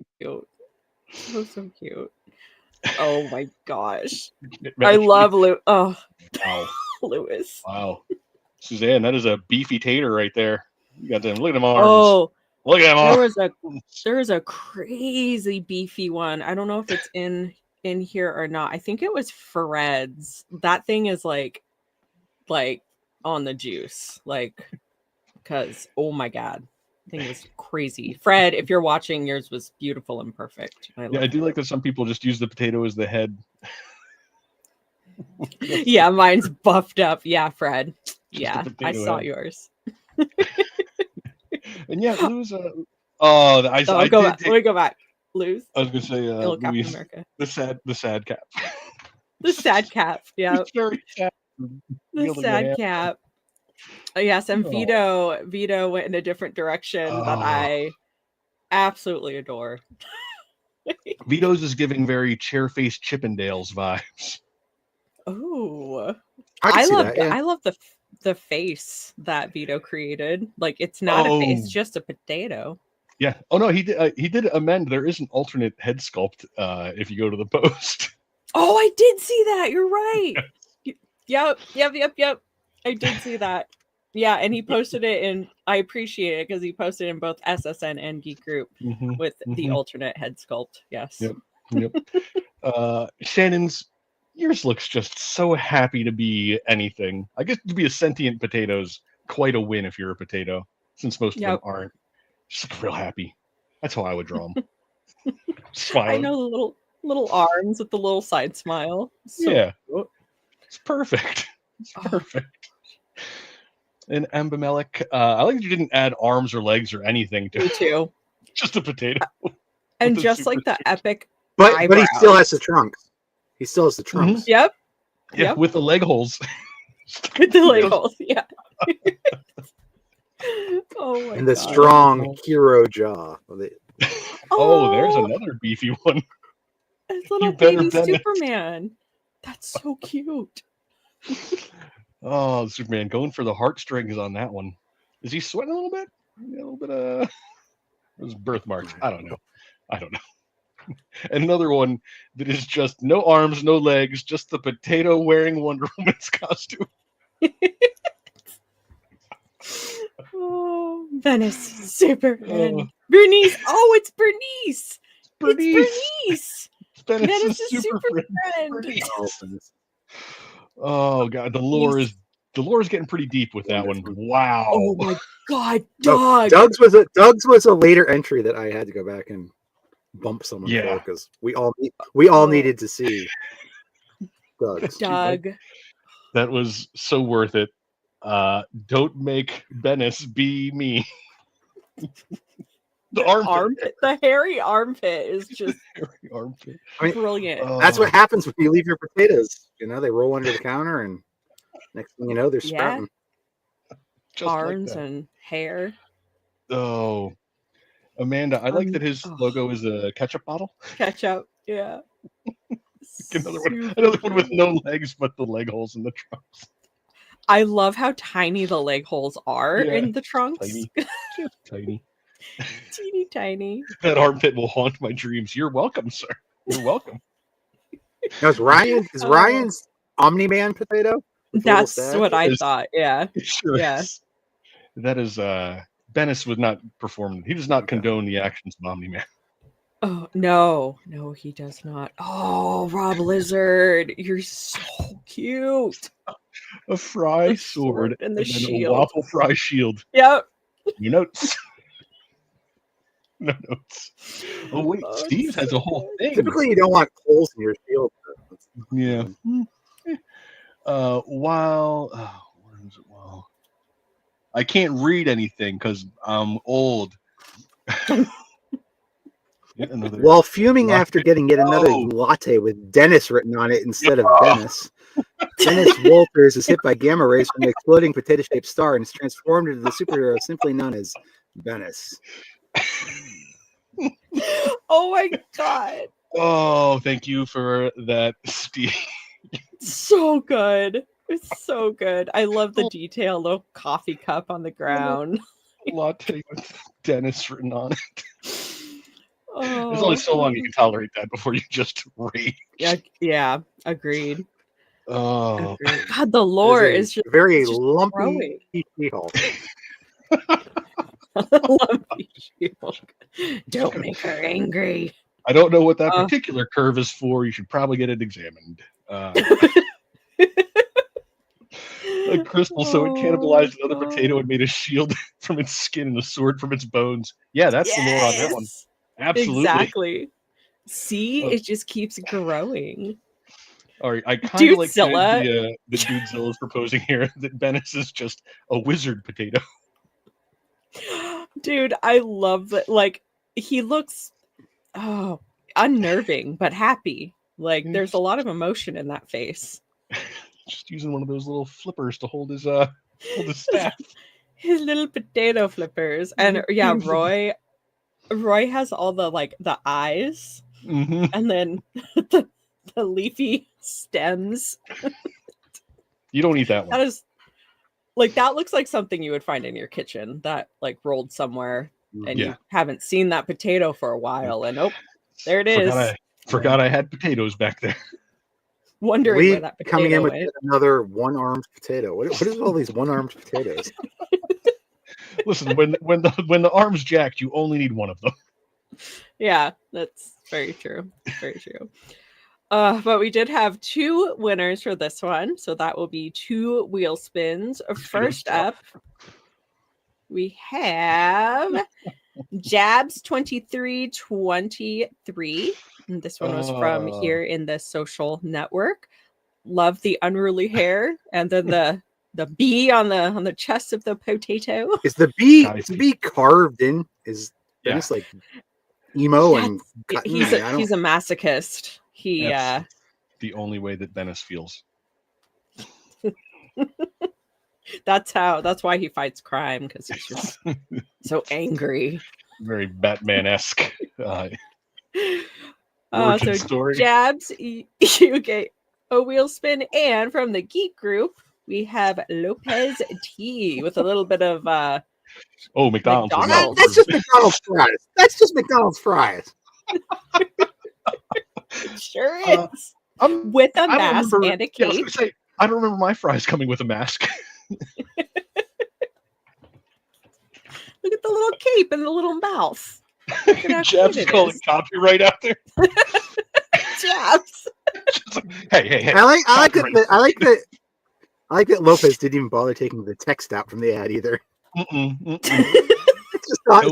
Speaker 2: So cute. Oh my gosh. I love Lewis. Oh,
Speaker 1: wow.
Speaker 2: Lewis.
Speaker 1: Wow. Suzanne, that is a beefy tater right there. You got them. Look at them arms.
Speaker 2: Oh,
Speaker 1: look at them arms.
Speaker 2: There was a crazy beefy one. I don't know if it's in here or not. I think it was Fred's. That thing is like on the juice. Like, because oh my god. Thing was crazy. Fred, if you're watching, yours was beautiful and perfect.
Speaker 1: I do like that some people just use the potato as the head.
Speaker 2: Yeah, mine's buffed up. Yeah, Fred. Yeah, I saw yours.
Speaker 1: And yeah, Lou's
Speaker 2: let me go back. Lou's.
Speaker 1: I was gonna say
Speaker 2: Louis, America.
Speaker 1: The sad cap.
Speaker 2: The sad cap. Yeah.
Speaker 1: It's very sad.
Speaker 2: The sad cap. Yes, and Vito went in a different direction that I absolutely adore.
Speaker 1: Vito's is giving very chair-faced Chippendales vibes.
Speaker 2: Oh, I love the face that Vito created. Like it's not a face, just a potato.
Speaker 1: Yeah. Oh no, he did amend. There is an alternate head sculpt if you go to the post.
Speaker 2: Oh, I did see that. You're right. Yep. I did see that. Yeah, and he posted it in. I appreciate it because he posted in both SSN and Geek Group with the alternate head sculpt. Yes.
Speaker 1: Yep. Shannon's yours looks just so happy to be anything. I guess to be a sentient potato's quite a win if you're a potato, since most of them aren't. Just look real happy. That's how I would draw them.
Speaker 2: I know Little arms with the little side smile.
Speaker 1: Yeah. It's perfect. It's perfect. And Ambimelech, I like that you didn't add arms or legs or anything to
Speaker 2: Me too.
Speaker 1: just a potato.
Speaker 2: And just like the epic
Speaker 3: but he still has
Speaker 2: eyebrows.
Speaker 3: the trunks. He still has the trunks.
Speaker 2: Yep.
Speaker 1: Yeah, with the leg holes.
Speaker 2: With the leg holes, yeah. Oh my
Speaker 3: And the
Speaker 2: God.
Speaker 3: strong hero jaw.
Speaker 1: Oh, there's another beefy one.
Speaker 2: His little baby Superman. That's so cute.
Speaker 1: Oh, Superman going for the heartstrings on that one. Is he sweating a little bit? A little bit of those birthmarks. I don't know. And another one that is just no arms, no legs, just the potato wearing Wonder Woman's costume.
Speaker 2: Oh, Venice, Superman. Bernice. Oh, it's Bernice. It's Bernice. Venice's super friend.
Speaker 1: Oh God, the lore is getting pretty deep with that one. Wow.
Speaker 2: Oh my God, Doug.
Speaker 3: Doug's was a later entry that I had to go back and bump someone for because we all needed to see
Speaker 2: Doug.
Speaker 1: That was so worth it. Don't make Venice be me. The armpit.
Speaker 2: The hairy armpit is just brilliant.
Speaker 3: That's what happens when you leave your potatoes. You know, they roll under the counter, and next thing you know, they're sprouting.
Speaker 2: Arms and hair.
Speaker 1: Oh, Amanda, I like that his logo is a ketchup bottle.
Speaker 2: Ketchup, yeah.
Speaker 1: Another one with no legs, but the leg holes in the trunks.
Speaker 2: I love how tiny the leg holes are in the trunks.
Speaker 1: Tiny. Just tiny.
Speaker 2: Teeny tiny.
Speaker 1: That armpit will haunt my dreams. You're welcome, sir. You're welcome.
Speaker 3: Now, is Ryan's Omni-Man potato?
Speaker 2: That's what I thought. Yeah.
Speaker 1: Sure is. That is Venice was not performing. He does not condone the actions of Omni-Man.
Speaker 2: Oh no, he does not. Oh, Rob Lizard, you're so cute.
Speaker 1: A fry sword
Speaker 2: and the shield.
Speaker 1: A waffle fry shield.
Speaker 2: Yep.
Speaker 1: No notes. No notes. Oh wait, Steve has a whole thing.
Speaker 3: Typically, you don't want holes in your shield.
Speaker 1: Yeah. While I can't read anything because I'm old.
Speaker 3: While fuming after getting yet another latte with Dennis written on it instead of Dennis, Dennis Walters is hit by gamma rays from an exploding potato-shaped star and is transformed into the superhero simply known as Venice.
Speaker 2: Oh my God.
Speaker 1: Oh, thank you for that, Steve.
Speaker 2: So good. It's so good. I love the detail, little coffee cup on the ground.
Speaker 1: Latte with Dennis written on it. There's only so long you can tolerate that before you just rage.
Speaker 2: Yeah, agreed.
Speaker 1: Oh,
Speaker 2: agreed. God, the lore is just
Speaker 3: very lumpy She-Hulk.
Speaker 2: Lumpy She-Hulk. Don't make her angry.
Speaker 1: I don't know what that particular curve is for. You should probably get it examined. A crystal, so it cannibalized another potato and made a shield from its skin and a sword from its bones. Yeah, that's the lore on that one. Absolutely.
Speaker 2: Exactly. See, it just keeps growing.
Speaker 1: All right, I kind of like the Dudezilla is proposing here that Venice is just a wizard potato.
Speaker 2: Dude, I love that. Like, he looks unnerving but happy. Like, there's a lot of emotion in that face.
Speaker 1: Just using one of those little flippers to hold his staff.
Speaker 2: His little potato flippers. And yeah, Roy has all the eyes, and then the leafy stems.
Speaker 1: You don't eat that one.
Speaker 2: That looks like something you would find in your kitchen that rolled somewhere, and you haven't seen that potato for a while, and there it is.
Speaker 1: Forgot I had potatoes back there.
Speaker 2: Wondering where that potato
Speaker 3: coming in with
Speaker 2: went.
Speaker 3: another one-armed potato. What is all these one-armed potatoes?
Speaker 1: Listen, when the arm's jacked, you only need one of them.
Speaker 2: Yeah, that's very true. Very true. But we did have 2 winners for this one, so that will be 2 wheel spins. First up, we have Jabs 2323. And this one was from here in the social network. Love the unruly hair, and then the bee on the chest of the potato.
Speaker 3: Is the bee carved in? Is Dennis like emo and cutting?
Speaker 2: He's a masochist.
Speaker 1: That's the only way that Venice feels.
Speaker 2: That's why he fights crime, because he's just so angry.
Speaker 1: Very Batman-esque.
Speaker 2: So
Speaker 1: story.
Speaker 2: Jabs, you get a wheel spin, and from the geek group we have Lopez T with a little bit of
Speaker 1: McDonald's.
Speaker 3: That's just McDonald's fries. That's just McDonald's fries.
Speaker 2: It sure is. With a mask and a cape.
Speaker 1: I was gonna say, I don't remember my fries coming with a mask.
Speaker 2: Look at the little cape and the little mouth.
Speaker 1: Jabs calling copyright out there.
Speaker 2: Jabs.
Speaker 1: Hey.
Speaker 3: I like that Lopez didn't even bother taking the text out from the ad either. It's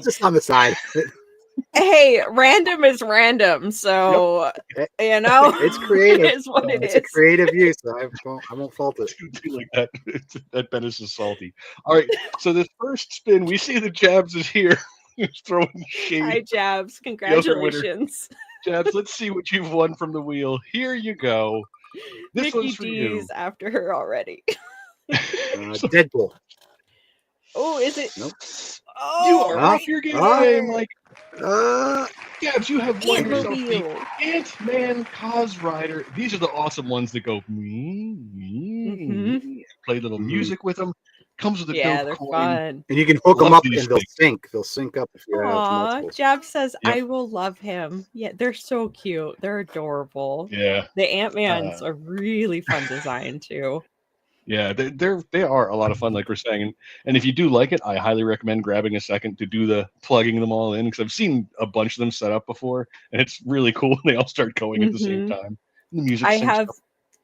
Speaker 3: just on the side.
Speaker 2: Hey, random is random, so
Speaker 3: it's creative.
Speaker 2: It is what it is.
Speaker 3: It's a creative use. So I won't fault it.
Speaker 1: Like that. That Venice is salty. All right, so this first spin, we see that Jabs is here. He's throwing shade.
Speaker 2: Hi, Jabs. Congratulations.
Speaker 1: Jabs, let's see what you've won from the wheel. Here you go. This
Speaker 2: Mickey
Speaker 1: one's for
Speaker 2: D's
Speaker 1: you.
Speaker 2: after her already.
Speaker 3: Deadpool.
Speaker 2: Oh, is it?
Speaker 3: Nope.
Speaker 2: Oh,
Speaker 1: You are off your game today, Mike. Jabs, you have won yourself the Ant-Man Cos Rider. These are the awesome ones that go play little music with them. Comes with a dope
Speaker 2: they're
Speaker 1: coin.
Speaker 2: fun.
Speaker 3: And you can hook them up and they'll sync. They'll sync up if you have multiple.
Speaker 2: Jab says, I will love him. Yeah, they're so cute. They're adorable.
Speaker 1: Yeah.
Speaker 2: The Ant-Man's a really fun design too.
Speaker 1: Yeah, they are a lot of fun, like we're saying. And if you do like it, I highly recommend grabbing a second to do the plugging them all in, because I've seen a bunch of them set up before, and it's really cool when they all start going at the same time. And the music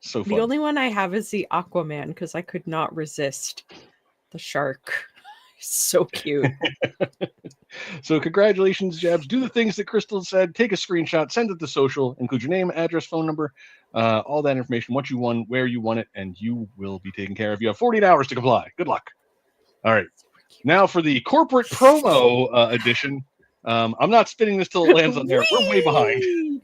Speaker 1: so fun.
Speaker 2: The only one I have is the Aquaman, because I could not resist the shark. So cute.
Speaker 1: So congratulations, Jabs. Do the things that Crystal said. Take a screenshot, send it to social, include your name, address, phone number, all that information, what you won, where you won it, and you will be taken care of. You have 48 hours to comply. Good luck. All right. Now for the corporate promo edition. I'm not spinning this till it lands on there. We're way behind.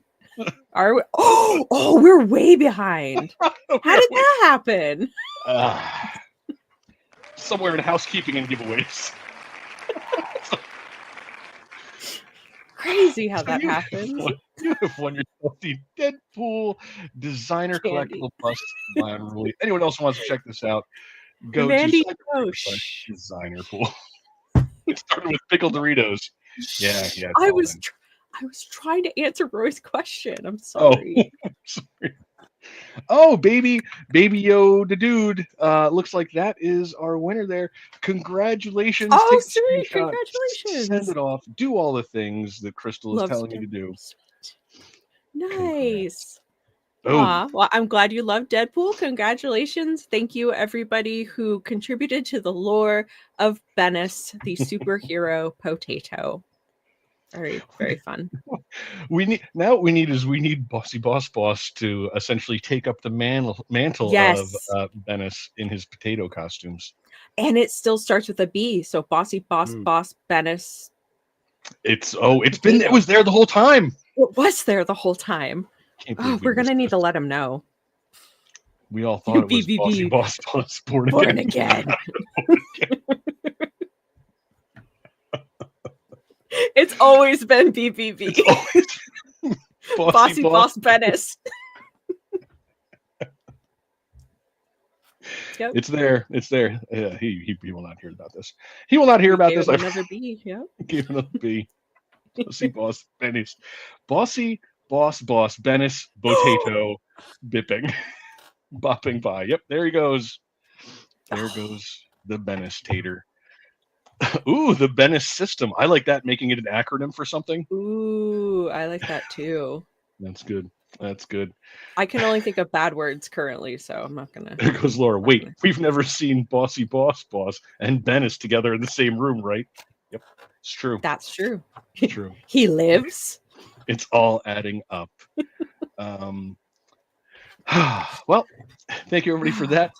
Speaker 2: Are we? Oh, we're way behind. How did that happen?
Speaker 1: Somewhere in housekeeping and giveaways.
Speaker 2: Crazy how that happens.
Speaker 1: You have won yourself the Deadpool designer collectible bust by Unruly. Anyone else wants to check this out, go
Speaker 2: Mandy
Speaker 1: to designer pool. It started with pickle Doritos. Yeah.
Speaker 2: I was trying to answer Roy's question. I'm sorry.
Speaker 1: Oh, sorry. Oh, baby Yoda dude. Looks like that is our winner there. Congratulations.
Speaker 2: Oh, sweet. Congratulations.
Speaker 1: Send it off. Do all the things that Crystal is telling you to do.
Speaker 2: Nice. Well, I'm glad you love Deadpool. Congratulations. Thank you, everybody who contributed to the lore of Venice, the superhero potato. Very, very fun.
Speaker 1: We need Bossy Boss to essentially take up the mantle of Venice in his potato costumes.
Speaker 2: And it still starts with a B. So Bossy Boss Venice.
Speaker 1: It was there the whole time.
Speaker 2: It was there the whole time. We're gonna need to let him know.
Speaker 1: We all thought it was Bossy Boss Born Again.
Speaker 2: It's always been BBB. Bossy Boss Venice. Yep.
Speaker 1: It's there. Yeah, he will not hear about this. He will not hear about this.
Speaker 2: Another B. Yeah.
Speaker 1: Give another B. Bossy Boss Venice. Bossy Boss Venice Potato bipping. Bopping by. Yep, there he goes. There goes the Venice tater. Ooh, the Venice system. I like that, making it an acronym for something.
Speaker 2: Ooh, I like that too.
Speaker 1: That's good.
Speaker 2: I can only think of bad words currently, so I'm not gonna.
Speaker 1: There goes Laura. Wait, we've never seen Bossy Boss and Venice together in the same room, right? Yep, it's true.
Speaker 2: That's true.
Speaker 1: It's true.
Speaker 2: He lives.
Speaker 1: It's all adding up. Well, thank you everybody for that.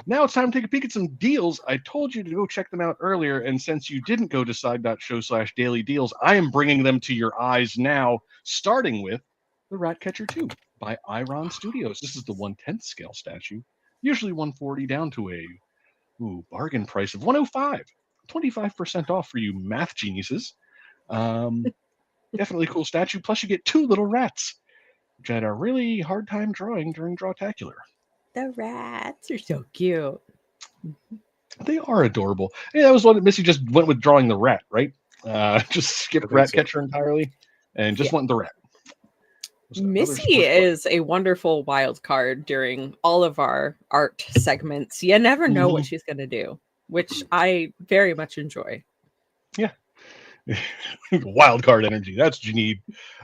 Speaker 1: Now it's time to take a peek at some deals. I told you to go check them out earlier, and since you didn't go to side.show/daily deals, I am bringing them to your eyes now, starting with the Ratcatcher 2 by Iron Studios. This is the 1/10 scale statue, usually 140 down to a bargain price of 105. 25% off for you math geniuses. Definitely cool statue. Plus you get 2 little rats, which I had a really hard time drawing during Drawtacular.
Speaker 2: The rats are so cute.
Speaker 1: They are adorable. Yeah, that was one that Missy just went with drawing the rat, right? Just skipped Ratcatcher entirely and just went the rat.
Speaker 2: Missy is a wonderful wild card during all of our art segments. You never know what she's going to do, which I very much enjoy.
Speaker 1: Yeah. Wild card energy. That's what you need.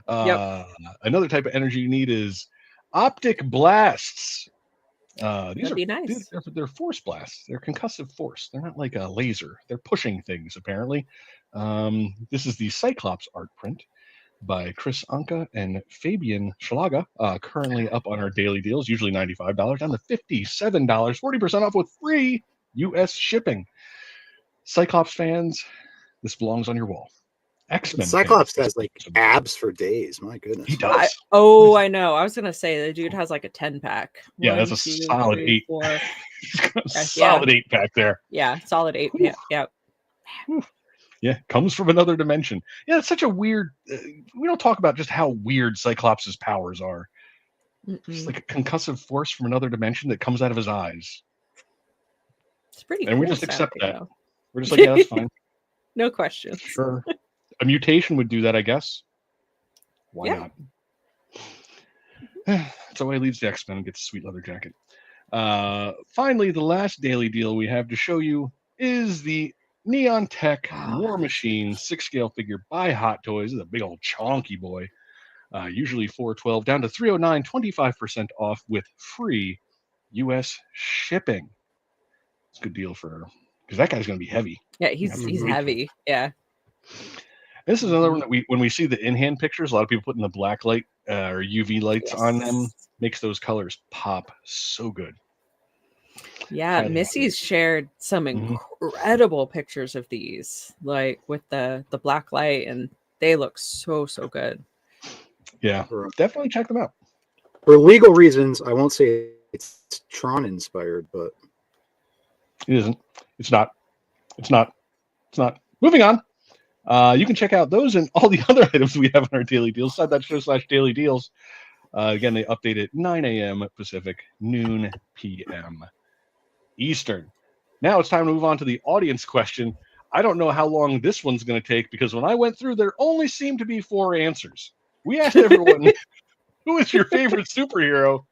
Speaker 1: Another type of energy you need is optic blasts. These are nice. They're force blasts. They're concussive force. They're not like a laser. They're pushing things, apparently. This is the Cyclops art print by Chris Anka and Fabian Schlaga, currently up on our daily deals, usually $95, down to $57, 40% off with free U.S. shipping. Cyclops fans, this belongs on your wall. X-Men
Speaker 3: Cyclops has like abs for days. My goodness.
Speaker 1: He does.
Speaker 2: I know. I was going to say the dude has like a 10-pack.
Speaker 1: Yeah, that's a solid 8. Solid 8-pack there.
Speaker 2: Yeah, solid 8. Yeah.
Speaker 1: Yeah, comes from another dimension. Yeah, it's such a weird. We don't talk about just how weird Cyclops' powers are. It's like a concussive force from another dimension that comes out of his eyes.
Speaker 2: It's pretty.
Speaker 1: And
Speaker 2: cool
Speaker 1: we just accept that.
Speaker 2: Though.
Speaker 1: We're just like, yeah, that's fine.
Speaker 2: No questions.
Speaker 1: Sure. A mutation would do that, I guess. Why not? So away leads the X-Men and gets a sweet leather jacket. Finally, the last daily deal we have to show you is the Neon Tech War Machine 6-scale figure by Hot Toys. This is a big old chonky boy. Usually $412, down to $309, 25% off with free U.S. shipping. It's a good deal for because that guy's going to be heavy.
Speaker 2: Yeah, he's heavy. Yeah.
Speaker 1: This is another one that when we see the in-hand pictures, a lot of people putting the black light or UV lights on them makes those colors pop so good.
Speaker 2: Yeah, Missy's shared some incredible pictures of these, like with the black light, and they look so good.
Speaker 1: Yeah, definitely check them out.
Speaker 3: For legal reasons, I won't say it's Tron inspired, but
Speaker 1: it isn't. It's not. Moving on. You can check out those and all the other items we have on our daily deals. Side.show/daily deals. Again, they update at 9 a.m. Pacific, noon p.m. Eastern. Now it's time to move on to the audience question. I don't know how long this one's going to take because when I went through, there only seemed to be 4 answers. We asked everyone, who is your favorite superhero?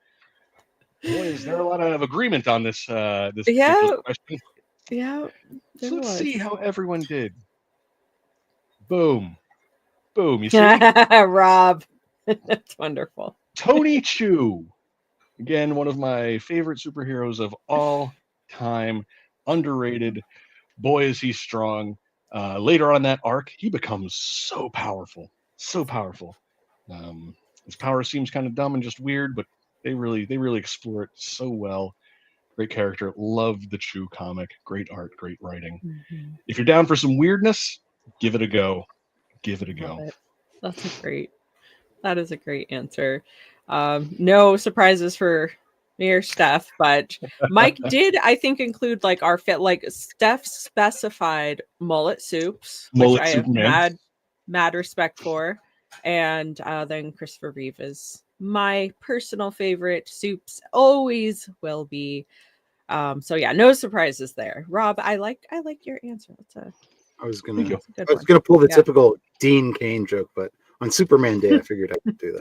Speaker 1: Boy, is there a lot of agreement on this question.
Speaker 2: Yeah.
Speaker 1: So let's see how everyone did. Boom. You see?
Speaker 2: Rob. That's wonderful.
Speaker 1: Tony Chu. Again, one of my favorite superheroes of all time. Underrated. Boy, is he strong. Later on that arc, he becomes so powerful. His power seems kind of dumb and just weird, but they really explore it so well. Great character. Love the Chu comic. Great art, great writing. Mm-hmm. If you're down for some weirdness, give it a go.
Speaker 2: That is a great answer. No surprises for me or Steph, but Mike did, I think, include like our fit. Like Steph specified mullet soups, which I have mad respect for, and then Christopher Reeve is my personal favorite. Soups always will be. So yeah, no surprises there. Rob, I like your answer.
Speaker 3: I was gonna pull the typical Dean Cain joke, but on Superman Day, I figured I could do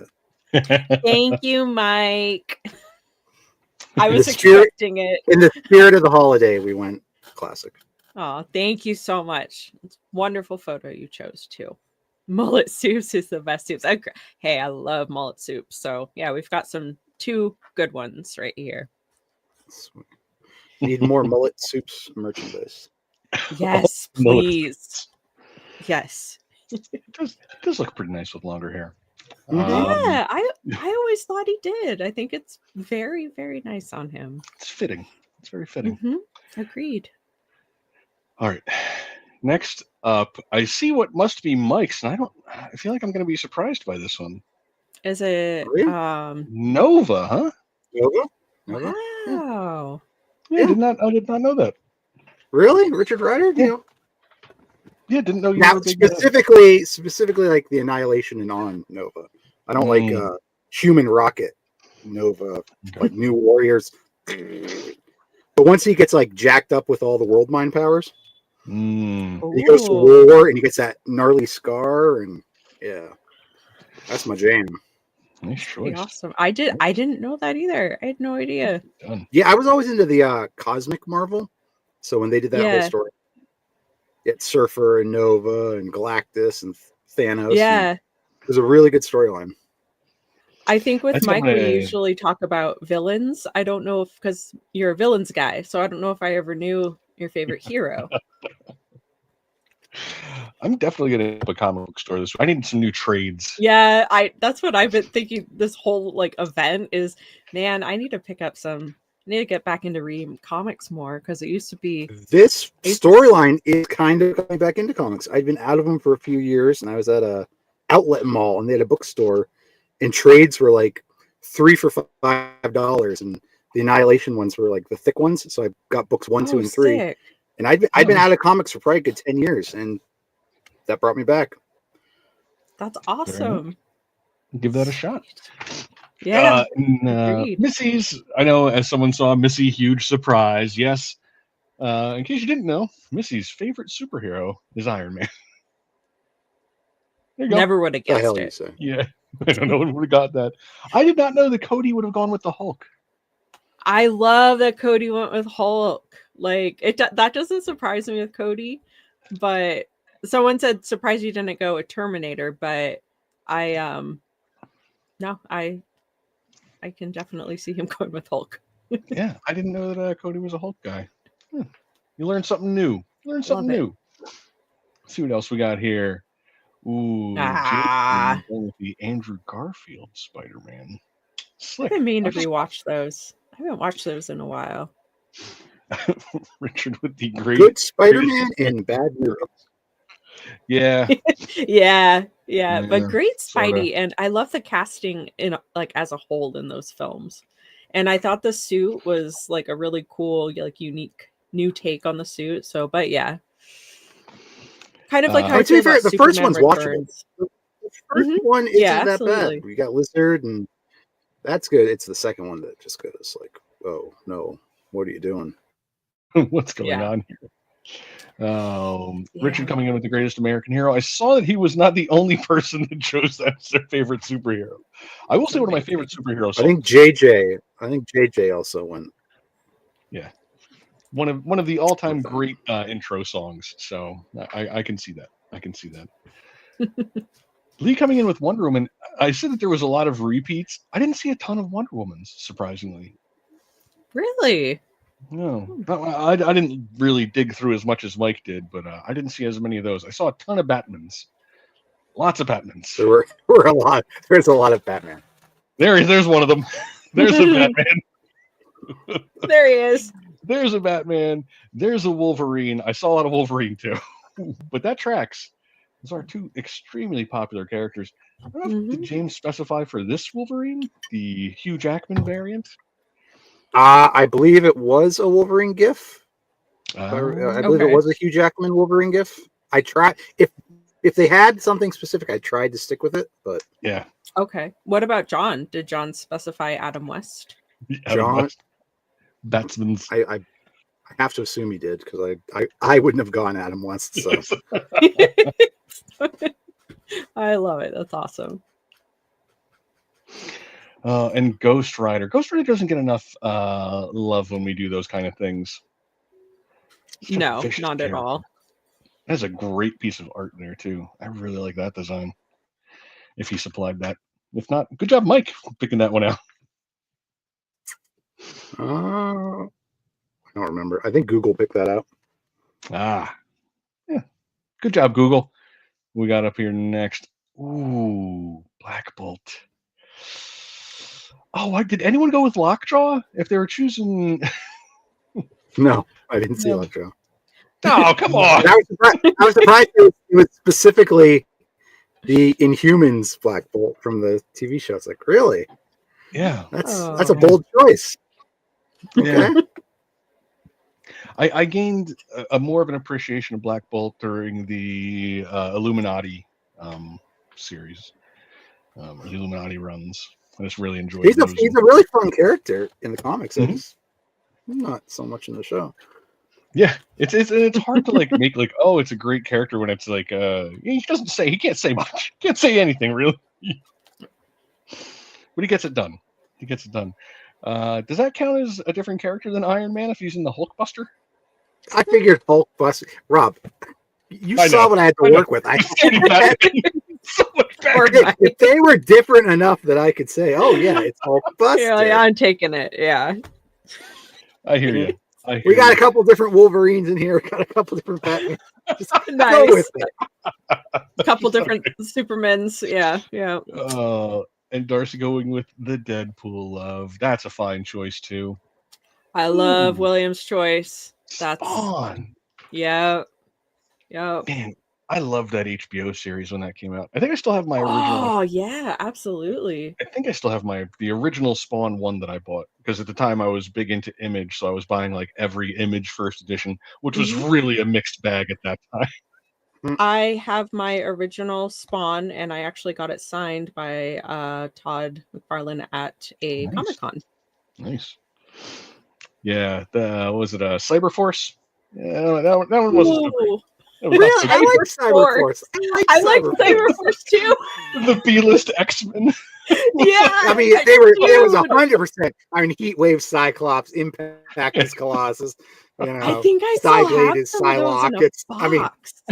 Speaker 3: that.
Speaker 2: Thank you, Mike. I was expecting it.
Speaker 3: In the spirit of the holiday, we went classic.
Speaker 2: Oh, thank you so much. It's a wonderful photo you chose too. Mullet soups is the best soups. Hey, I love mullet soups. So yeah, we've got 2 good ones right here.
Speaker 3: Sweet. Need more mullet soups merchandise.
Speaker 2: Yes, please. Yes.
Speaker 1: It does look pretty nice with longer hair.
Speaker 2: Yeah, I always thought he did. I think it's very, very nice on him.
Speaker 1: It's fitting. It's very fitting.
Speaker 2: Agreed.
Speaker 1: All right. Next up, I see what must be Mike's, and I feel like I'm going to be surprised by this one.
Speaker 2: Is it
Speaker 1: Nova, huh?
Speaker 3: Nova?
Speaker 2: Wow.
Speaker 1: Yeah, I did not know that.
Speaker 3: Really? Richard Rider?
Speaker 1: Yeah. Yeah, didn't know you
Speaker 3: now,
Speaker 1: were a big
Speaker 3: specifically like the Annihilation and on Nova. I don't like Human Rocket Nova, like New Warriors. But once he gets like jacked up with all the world mind powers, he goes to war and he gets that gnarly scar, and yeah, that's my jam.
Speaker 1: Nice choice.
Speaker 2: Awesome. I didn't know that either. I had no idea.
Speaker 3: Yeah, I was always into the Cosmic Marvel. So when they did that whole story, it's Surfer and Nova and Galactus and Thanos.
Speaker 2: Yeah.
Speaker 3: It was a really good storyline.
Speaker 2: I think with Mike, we usually talk about villains. I don't know if, because you're a villains guy, so I don't know if I ever knew your favorite hero.
Speaker 1: I'm definitely going to hit up a comic book store this week. I need some new trades.
Speaker 2: Yeah, that's what I've been thinking this whole like event is, man, I need to pick up some. I need to get back into reading comics more because it used to be.
Speaker 3: This storyline is kind of coming back into comics. I'd been out of them for a few years, and I was at a outlet mall, and they had a bookstore, and trades were like 3 for $5, and the Annihilation ones were like the thick ones. So I got books 1, 2, and 3.
Speaker 2: Sick.
Speaker 3: And I'd been out of comics for probably a good 10 years, and that brought me back.
Speaker 2: That's awesome.
Speaker 1: Give that a shot.
Speaker 2: Yeah.
Speaker 1: Missy's, I know as someone saw, Missy, huge surprise. Yes. In case you didn't know, Missy's favorite superhero is Iron Man. There you go.
Speaker 2: Never would have guessed it.
Speaker 1: Yeah. I don't know who would have got that. I did not know that Cody would have gone with the Hulk.
Speaker 2: I love that Cody went with Hulk. Like that doesn't surprise me with Cody, but someone said surprised you didn't go with Terminator, but I can definitely see him going with Hulk.
Speaker 1: Yeah, I didn't know that Cody was a Hulk guy. You learned something new. Let's see what else we got here. Ooh, with the Andrew Garfield Spider-Man.
Speaker 2: I've been meaning to rewatch those. I haven't watched those in a while.
Speaker 1: Richard with the great
Speaker 3: good Spider-Man and bad Mutants.
Speaker 1: Yeah.
Speaker 2: yeah, but great Spidey, and I love the casting in like as a whole in those films. And I thought the suit was like a really cool, like unique new take on the suit. So, but yeah, kind of like how
Speaker 3: the first one's watchable. The first one isn't that bad. We got Lizard, and that's good. It's the second one that just goes like, oh no, what are you doing?
Speaker 1: What's going on here? Richard coming in with the greatest American hero. I saw that he was not the only person that chose that as their favorite superhero. I will say one of my favorite superhero songs.
Speaker 3: I think JJ also went.
Speaker 1: Yeah, one of the all-time great intro songs. So I can see that. Lee coming in with Wonder Woman. I said that there was a lot of repeats. I didn't see a ton of Wonder Womans, surprisingly.
Speaker 2: Really?
Speaker 1: No, I didn't really dig through as much as Mike did, but I didn't see as many of those. I saw a ton of Batmans. Lots of Batmans.
Speaker 3: There were a lot. There's a lot of Batman.
Speaker 1: There's one of them. There's a Batman.
Speaker 2: There he is.
Speaker 1: There's a Batman. There's a Wolverine. I saw a lot of Wolverine too. But that tracks. Those are two extremely popular characters. I don't know, did James specify for this Wolverine the Hugh Jackman variant?
Speaker 3: I believe it was a Wolverine GIF. I believe it was a Hugh Jackman Wolverine GIF. I tried if they had something specific, I tried to stick with it, but
Speaker 1: yeah.
Speaker 2: Okay. What about John? Did John specify Adam West?
Speaker 3: John
Speaker 1: Batsman's.
Speaker 3: I have to assume he did because I wouldn't have gone Adam West. So
Speaker 2: I love it. That's awesome.
Speaker 1: And Ghost Rider. Ghost Rider doesn't get enough love when we do those kind of things.
Speaker 2: No, not at all.
Speaker 1: That's a great piece of art there too. I really like that design. If he supplied that. If not, good job, Mike, picking that one out.
Speaker 3: I don't remember. I think Google picked that out.
Speaker 1: Yeah. Good job, Google. We got up here next. Ooh, Black Bolt. Oh, did anyone go with Lockjaw? If they were choosing...
Speaker 3: No, I didn't see Lockjaw.
Speaker 1: Oh, come on.
Speaker 3: I was surprised it was specifically the Inhumans Black Bolt from the TV show. It's like, really?
Speaker 1: Yeah.
Speaker 3: That's a bold choice. Okay.
Speaker 1: Yeah. I gained a more of an appreciation of Black Bolt during the Illuminati series, Illuminati runs. I just really enjoyed
Speaker 3: He's
Speaker 1: those.
Speaker 3: He's a really fun character in the comics. Not so much in the show.
Speaker 1: Yeah, it's hard to like make like, oh, it's a great character when it's like he can't say much, can't say anything really, but he gets it done. Does that count as a different character than Iron Man if he's in the Hulkbuster?
Speaker 3: I figured Hulkbuster. Rob, you saw what I had to work with. If they were different enough that I could say, oh yeah, it's Hulkbuster.
Speaker 2: Yeah, I'm taking it. Yeah.
Speaker 1: I hear you.
Speaker 3: We got a couple different Wolverines in here. We got a couple different Batman. Just go with it.
Speaker 2: A couple different Supermans. Yeah.
Speaker 1: And Darcy going with the Deadpool love. That's a fine choice too.
Speaker 2: I love William's choice. That's
Speaker 1: Spawn.
Speaker 2: Yeah.
Speaker 1: Man, I loved that HBO series when that came out. I think I still have my original.
Speaker 2: Oh yeah, absolutely.
Speaker 1: I think I still have the original Spawn one that I bought, because at the time I was big into Image, so I was buying like every Image first edition, which was really a mixed bag at that time.
Speaker 2: I have my original Spawn, and I actually got it signed by Todd McFarlane at a Comic-Con.
Speaker 1: Nice. Yeah, what was it? Cyberforce? Yeah, that one wasn't so great.
Speaker 2: Really?
Speaker 3: I like Cyberforce.
Speaker 2: I like Cyberforce too.
Speaker 1: The B-list X-Men.
Speaker 2: Yeah.
Speaker 3: I mean, there was 100%. I mean, Heatwave Cyclops, Impact is Colossus. You know,
Speaker 2: I think I still have
Speaker 3: is
Speaker 2: some of those in a box.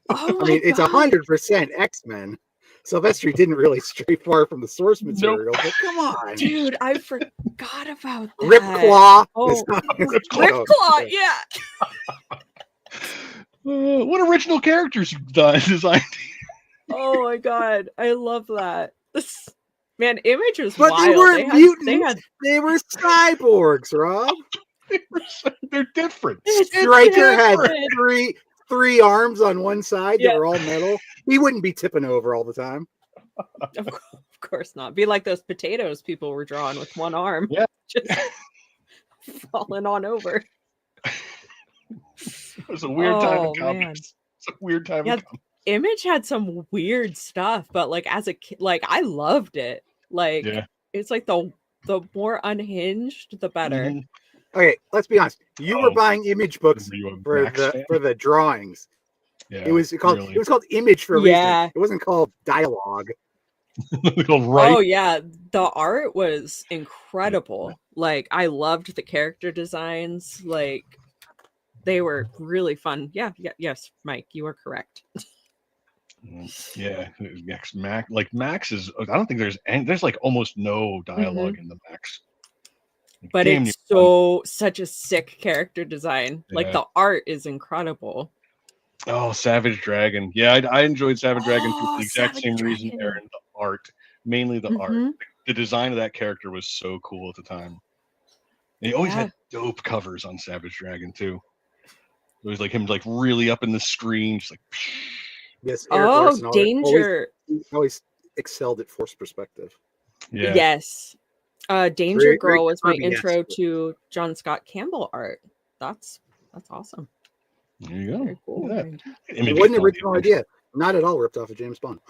Speaker 3: It's 100% X-Men. Silvestri didn't really stray far from the source material, but come on.
Speaker 2: Dude, I forgot about that.
Speaker 3: Ripclaw.
Speaker 2: Ripclaw, yeah.
Speaker 3: What
Speaker 1: original characters you've designed.
Speaker 2: Oh my god, I love that. Man, Image was
Speaker 3: but
Speaker 2: wild.
Speaker 3: They weren't mutants. They were cyborgs, Rob.
Speaker 1: They're different.
Speaker 3: Stryker had three arms on one side that were all metal. He wouldn't be tipping over all the time.
Speaker 2: Of course not. Be like those potatoes people were drawing with one arm.
Speaker 1: Yeah.
Speaker 2: Just falling on over.
Speaker 1: It was a weird time in comics. It's a weird time in comics.
Speaker 2: Image had some weird stuff, but like as a kid, like I loved it. Like it's like the more unhinged, the better.
Speaker 3: Mm-hmm. Okay, let's be honest. You were buying Image books for the drawings.
Speaker 1: Yeah,
Speaker 3: it was called Image for a reason. It wasn't called Dialogue.
Speaker 2: Oh yeah, the art was incredible. Yeah. Like I loved the character designs. Like they were really fun. Yes, Mike, you are correct.
Speaker 1: Yeah, Max is. I don't think there's like almost no dialogue in the Max.
Speaker 2: But it's such a sick character design. Yeah. Like the art is incredible.
Speaker 1: Oh, Savage Dragon. Yeah, I enjoyed Savage Dragon for the exact same reason, Aaron. The art, mainly the art. The design of that character was so cool at the time. And he always had dope covers on Savage Dragon too. It was like him, like really up in the screen, just like.
Speaker 3: Yes.
Speaker 2: Danger!
Speaker 3: Always excelled at force perspective.
Speaker 1: Yeah.
Speaker 2: Yes. Danger Girl was my intro to John Scott Campbell art. That's awesome.
Speaker 1: There you go.
Speaker 2: Very cool.
Speaker 3: It wasn't an original idea. Not at all ripped off of James Bond.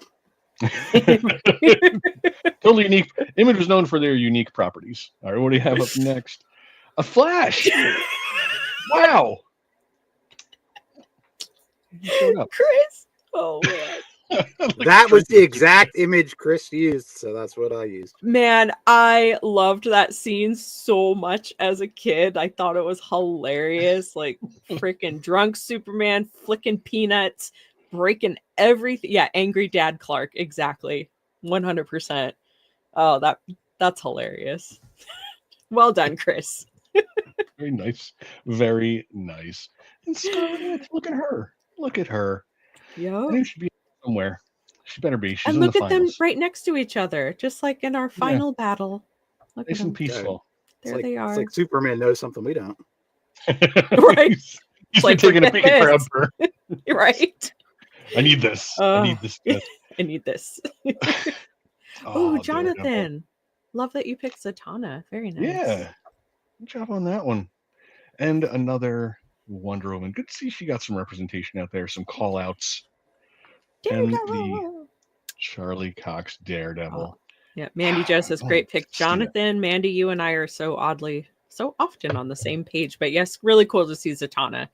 Speaker 1: Totally unique. Image was known for their unique properties. All right, what do you have up next? A Flash. Wow.
Speaker 2: Chris. Oh man.
Speaker 3: That was the exact image Chris used, so that's what I used.
Speaker 2: Man, I loved that scene so much as a kid. I thought it was hilarious. Like freaking drunk Superman flicking peanuts, breaking everything. Yeah, angry Dad Clark, exactly. 100%. Oh, that's hilarious. Well done, Chris.
Speaker 1: Very nice. Very nice. And Scarlet, look at her. Look at her.
Speaker 2: Yeah.
Speaker 1: I think she should be somewhere. She better be. She's
Speaker 2: and
Speaker 1: in
Speaker 2: look
Speaker 1: the
Speaker 2: at them
Speaker 1: finals.
Speaker 2: right next to each other, just like in our final battle. Look
Speaker 1: Nice
Speaker 2: at
Speaker 1: and
Speaker 2: them.
Speaker 1: peaceful.
Speaker 2: There they are.
Speaker 3: It's like Superman knows something we don't.
Speaker 2: Right.
Speaker 1: He's
Speaker 2: like,
Speaker 1: been taking a peek at crowd
Speaker 2: this.
Speaker 1: for.
Speaker 2: Right.
Speaker 1: I need this. I need this.
Speaker 2: I need this. Oh, Jonathan.
Speaker 1: Daredevil.
Speaker 2: Love that you picked Zatanna. Very nice.
Speaker 1: Yeah. Good job on that one. And another Wonder Woman. Good to see she got some representation out there, some call outs. And the Charlie Cox Daredevil.
Speaker 2: Oh, yeah, Mandy Joe says great pick. Jonathan, Mandy, you and I are so often on the same page. But yes, really cool to see Zatanna.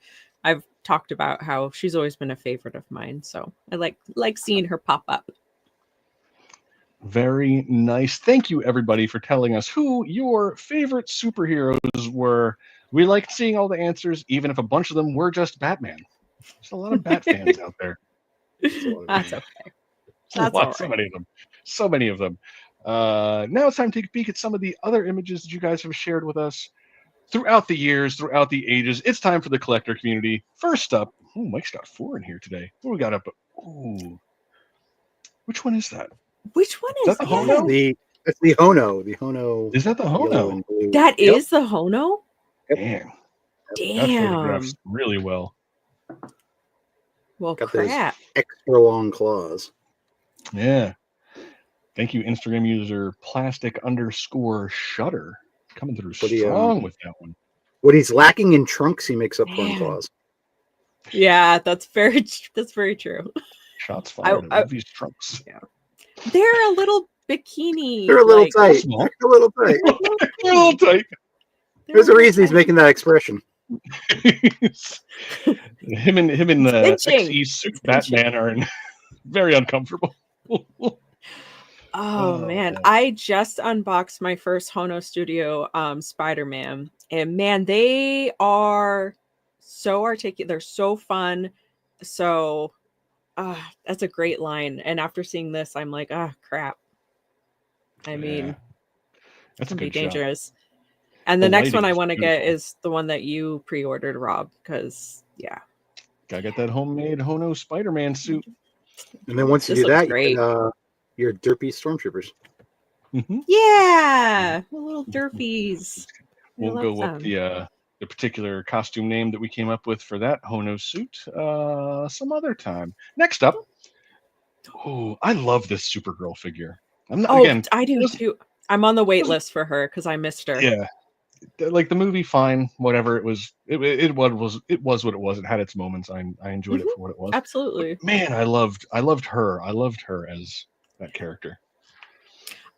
Speaker 2: I've talked about how she's always been a favorite of mine. So I like seeing her pop up.
Speaker 1: Very nice. Thank you, everybody, for telling us who your favorite superheroes were. We liked seeing all the answers, even if a bunch of them were just Batman. There's a lot of Bat fans out there.
Speaker 2: That's okay.
Speaker 1: That's all right. So many of them. Now it's time to take a peek at some of the other images that you guys have shared with us throughout the years, throughout the ages. It's time for the collector community. First up, Mike's got 4 in here today. What we got up? Which one is that?
Speaker 2: Which one is
Speaker 1: that? The Hono?
Speaker 3: That's the Hono. The Hono.
Speaker 1: Is that the Hono?
Speaker 2: That is the Hono?
Speaker 1: Damn. That photographs really well.
Speaker 2: Well,
Speaker 3: got
Speaker 2: crap.
Speaker 3: Those extra long claws.
Speaker 1: Yeah. Thank you, Instagram user plastic_shutter. Coming through strong with that one.
Speaker 3: What he's lacking in trunks, he makes up for in claws.
Speaker 2: Yeah, that's very true.
Speaker 1: Shots fired at Ruby's trunks.
Speaker 2: Yeah. They're a little bikini.
Speaker 3: They're a little tight. They're a little tight.
Speaker 1: They're a little tight.
Speaker 3: There's a reason he's making that expression.
Speaker 1: him and the XE suit Batman are very uncomfortable.
Speaker 2: Oh man, I just unboxed my first Hono Studio Spider-Man, and man, they are so articulate. They're so fun. So that's a great line. And after seeing this, I'm like, crap. I mean, that's gonna be dangerous. And the next one I want to get is the one that you pre-ordered, Rob, because
Speaker 1: gotta get that homemade Hono Spider-Man suit.
Speaker 3: And then once you do that, you get your derpy stormtroopers.
Speaker 1: Mm-hmm.
Speaker 2: Yeah, the little derpies.
Speaker 1: We'll go up the particular costume name that we came up with for that Hono suit some other time. Next up, I love this Supergirl figure.
Speaker 2: I do too. I'm on the wait list for her because I missed her.
Speaker 1: Yeah, like the movie, fine, whatever. It was what it was. It had its moments. I enjoyed it for what it was.
Speaker 2: Absolutely.
Speaker 1: But man, I loved her. I loved her as that character.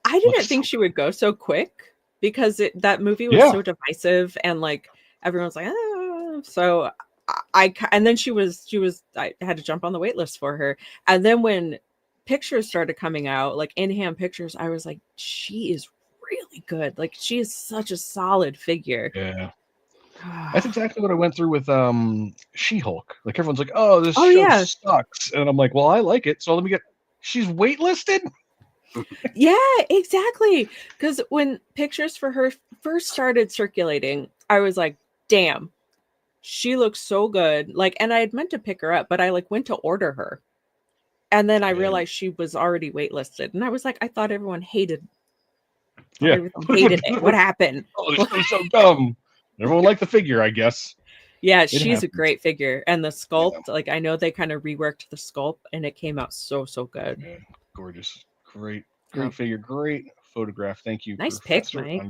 Speaker 2: I didn't think she would go so quick because that movie was so divisive and like everyone's like, so I had to jump on the wait list for her. And then when pictures started coming out, like in-hand pictures, I was like, she is really good. Like she is such a solid figure.
Speaker 1: Yeah. That's exactly what I went through with She-Hulk. Like everyone's like, oh, this show sucks. And I'm like, well, I like it. So let me she's waitlisted?
Speaker 2: Yeah, exactly. Because when pictures for her first started circulating, I was like, damn, she looks so good. Like, and I had meant to pick her up, but I like went to order her. And then I realized she was already waitlisted. And I was like, I thought everyone hated everyone hated it. What happened?
Speaker 1: Oh, this was so dumb. Everyone liked the figure, I guess.
Speaker 2: Yeah, she's a great figure. And the sculpt, like I know they kind of reworked the sculpt and it came out so good. Yeah,
Speaker 1: gorgeous. Great figure. Great photograph. Thank you.
Speaker 2: Nice pick, Mike.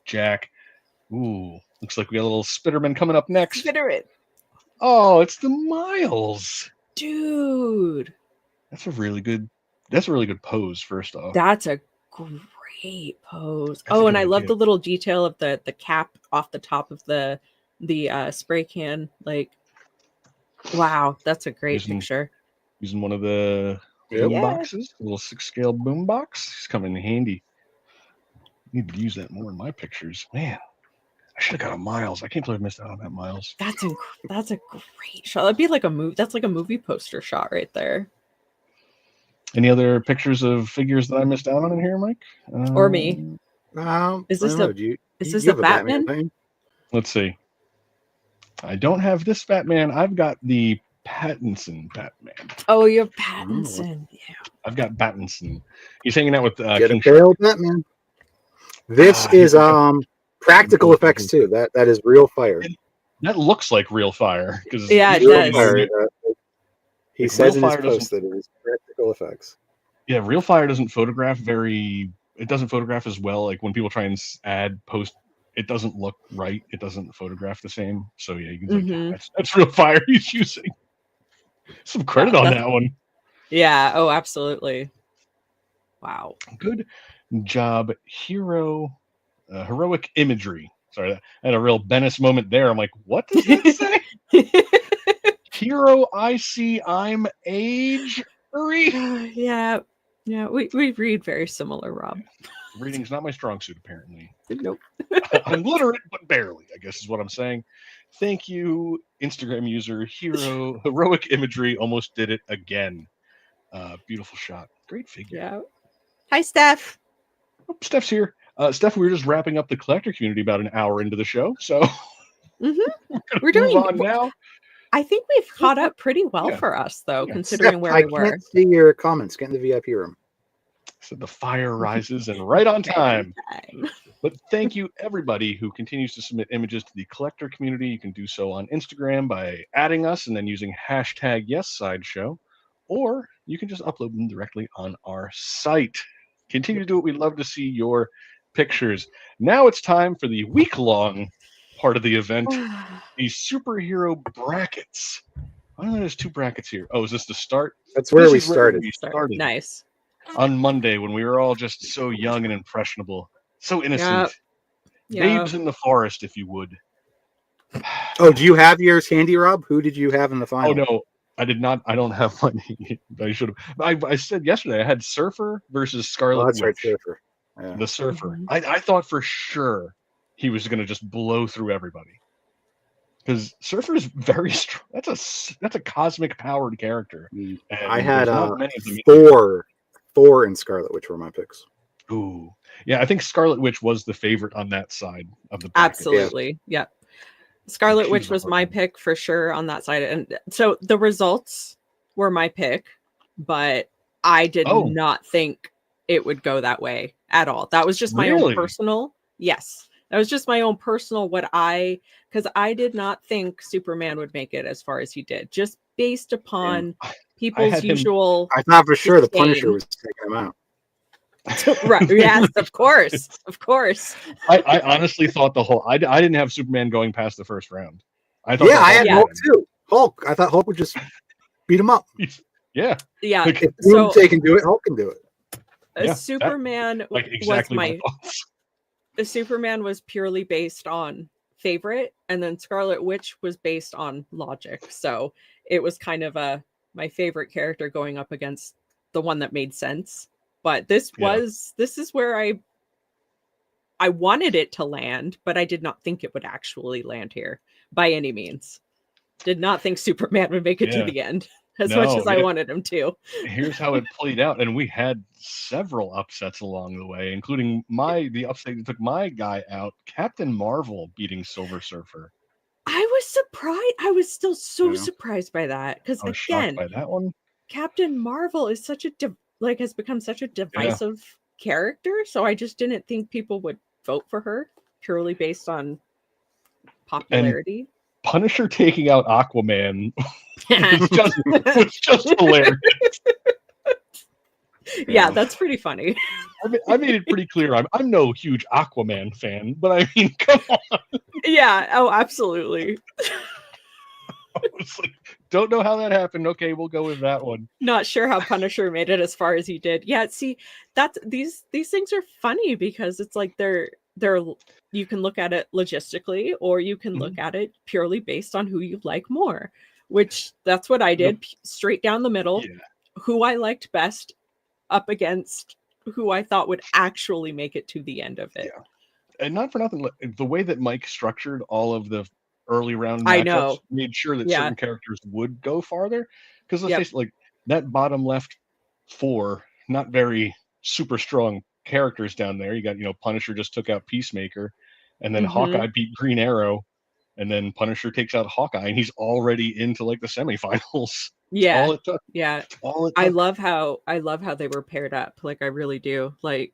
Speaker 1: _Jack. Ooh, looks like we got a little Spitterman coming up next.
Speaker 2: Spitterman.
Speaker 1: Oh, it's the Miles.
Speaker 2: Dude.
Speaker 1: That's a really good pose, first off.
Speaker 2: That's a great pose. And I love the little detail of the cap off the top of the spray can. Like, wow, that's a great picture.
Speaker 1: Using one of the boom boxes, a little 6-scale boom box. It's coming in handy. Need to use that more in my pictures. Man, I should have got a Miles. I can't believe I missed out on that Miles.
Speaker 2: That's a great shot. That'd be like a movie. That's like a movie poster shot right there.
Speaker 1: Any other pictures of figures that I missed out on in here, Mike?
Speaker 2: Or me?
Speaker 3: Is this
Speaker 2: a Batman?
Speaker 1: Let's see. I don't have this Batman. I've got the Pattinson Batman.
Speaker 2: Oh, you have Pattinson. Yeah.
Speaker 1: I've got Pattinson. He's hanging out with
Speaker 3: Get
Speaker 1: King
Speaker 3: a tail, Batman. This is practical effects too. That is real fire.
Speaker 1: That looks like real fire because
Speaker 2: it does.
Speaker 3: Fire, he says in his post that it is practical effects.
Speaker 1: Yeah, real fire doesn't photograph it doesn't photograph as well. Like when people try and add post, it doesn't look right. It doesn't photograph the same. So yeah, you can that's real fire he's using. Some credit on that one.
Speaker 2: Yeah. Oh, absolutely. Wow.
Speaker 1: Good job, heroic imagery. Sorry, I had a real Bennis moment there. I'm like, what does that say? Hero, I'm age.
Speaker 2: Yeah. We read very similar, Rob.
Speaker 1: Reading's not my strong suit, apparently.
Speaker 2: Nope.
Speaker 1: I'm literate, but barely, I guess is what I'm saying. Thank you, Instagram user heroic imagery. Almost did it again. Beautiful shot. Great figure.
Speaker 2: Yeah. Hi, Steph.
Speaker 1: Oh, Steph's here. Steph, we were just wrapping up the collector community about an hour into the show, so
Speaker 2: we're doing
Speaker 1: on now.
Speaker 2: I think we've caught up pretty well for us, though, considering where we were.
Speaker 3: I can't see your comments. Get in the VIP room.
Speaker 1: So the fire rises and right on time. But thank you, everybody who continues to submit images to the collector community. You can do so on Instagram by adding us and then using hashtag #YesSideshow, or you can just upload them directly on our site. Continue to do it. We'd love to see your pictures. Now it's time for the week-long part of the event, the superhero brackets. I don't know, there's 2 brackets here. Oh, is this the start?
Speaker 3: That's where we started.
Speaker 2: Nice.
Speaker 1: On Monday, when we were all just so young and impressionable, so innocent. Yep. Babes in the forest, if you would.
Speaker 3: Oh, do you have yours handy, Rob? Who did you have in the final?
Speaker 1: Oh, no. I did not. I don't have mine. I should have. I said yesterday I had Surfer versus Scarlet Witch.
Speaker 3: Right, Surfer.
Speaker 1: Yeah. The Surfer. I thought for sure he was going to just blow through everybody. Because Surfer is very strong. That's a cosmic powered character. And
Speaker 3: I had Thor and Scarlet Witch were my picks.
Speaker 1: Ooh, yeah. I think Scarlet Witch was the favorite on that side of the bracket.
Speaker 2: Absolutely, yeah. Scarlet Witch was my pick for sure on that side, and so the results were my pick, but I did not think it would go that way at all. That was just my own personal. Yes. That was just my own personal because I did not think Superman would make it as far as he did, just based upon people's usual.
Speaker 3: I thought for sure the Punisher was taking him out.
Speaker 2: Right? Yes, of course.
Speaker 1: I honestly thought I didn't have Superman going past the first round. I thought
Speaker 3: I had Hulk too. I thought Hulk would just beat him up.
Speaker 1: Yeah.
Speaker 3: If Doomsday can do it, Hulk can do it.
Speaker 2: Superman was my. The Superman was purely based on favorite, and then Scarlet Witch was based on logic. So it was kind of my favorite character going up against the one that made sense. But this is where I wanted it to land, but I did not think it would actually land here by any means. Did not think Superman would make it to the end as much as I wanted him to.
Speaker 1: Here's how it played out, and we had several upsets along the way, including the upset that took my guy out, Captain Marvel beating Silver Surfer.
Speaker 2: I was surprised. I was still so surprised by that because again,
Speaker 1: by that one.
Speaker 2: Captain Marvel is such has become such a divisive character, so I just didn't think people would vote for her purely based on popularity.
Speaker 1: And Punisher taking out Aquaman was just hilarious.
Speaker 2: Yeah, that's pretty funny.
Speaker 1: I made it pretty clear. I'm no huge Aquaman fan, but I mean, come on.
Speaker 2: Yeah. Oh, absolutely.
Speaker 1: I was like, don't know how that happened. Okay, we'll go with that one.
Speaker 2: Not sure how Punisher made it as far as he did. Yeah. See, these things are funny because it's like they're you can look at it logistically, or you can look at it purely based on who you like more. Which that's what I did, straight down the middle. Yeah. Who I liked best up against who I thought would actually make it to the end of it. Yeah.
Speaker 1: And not for nothing, the way that Mike structured all of the early round matchups made sure that certain characters would go farther. Because let's face it, like that bottom left 4, not very super strong characters down there. You got, Punisher just took out Peacemaker, and then Hawkeye beat Green Arrow. and then Punisher takes out Hawkeye, and he's already into like the semifinals.
Speaker 2: Yeah,
Speaker 1: all it took.
Speaker 2: Yeah,
Speaker 1: all it took.
Speaker 2: I love how they were paired up. Like I really do. Like,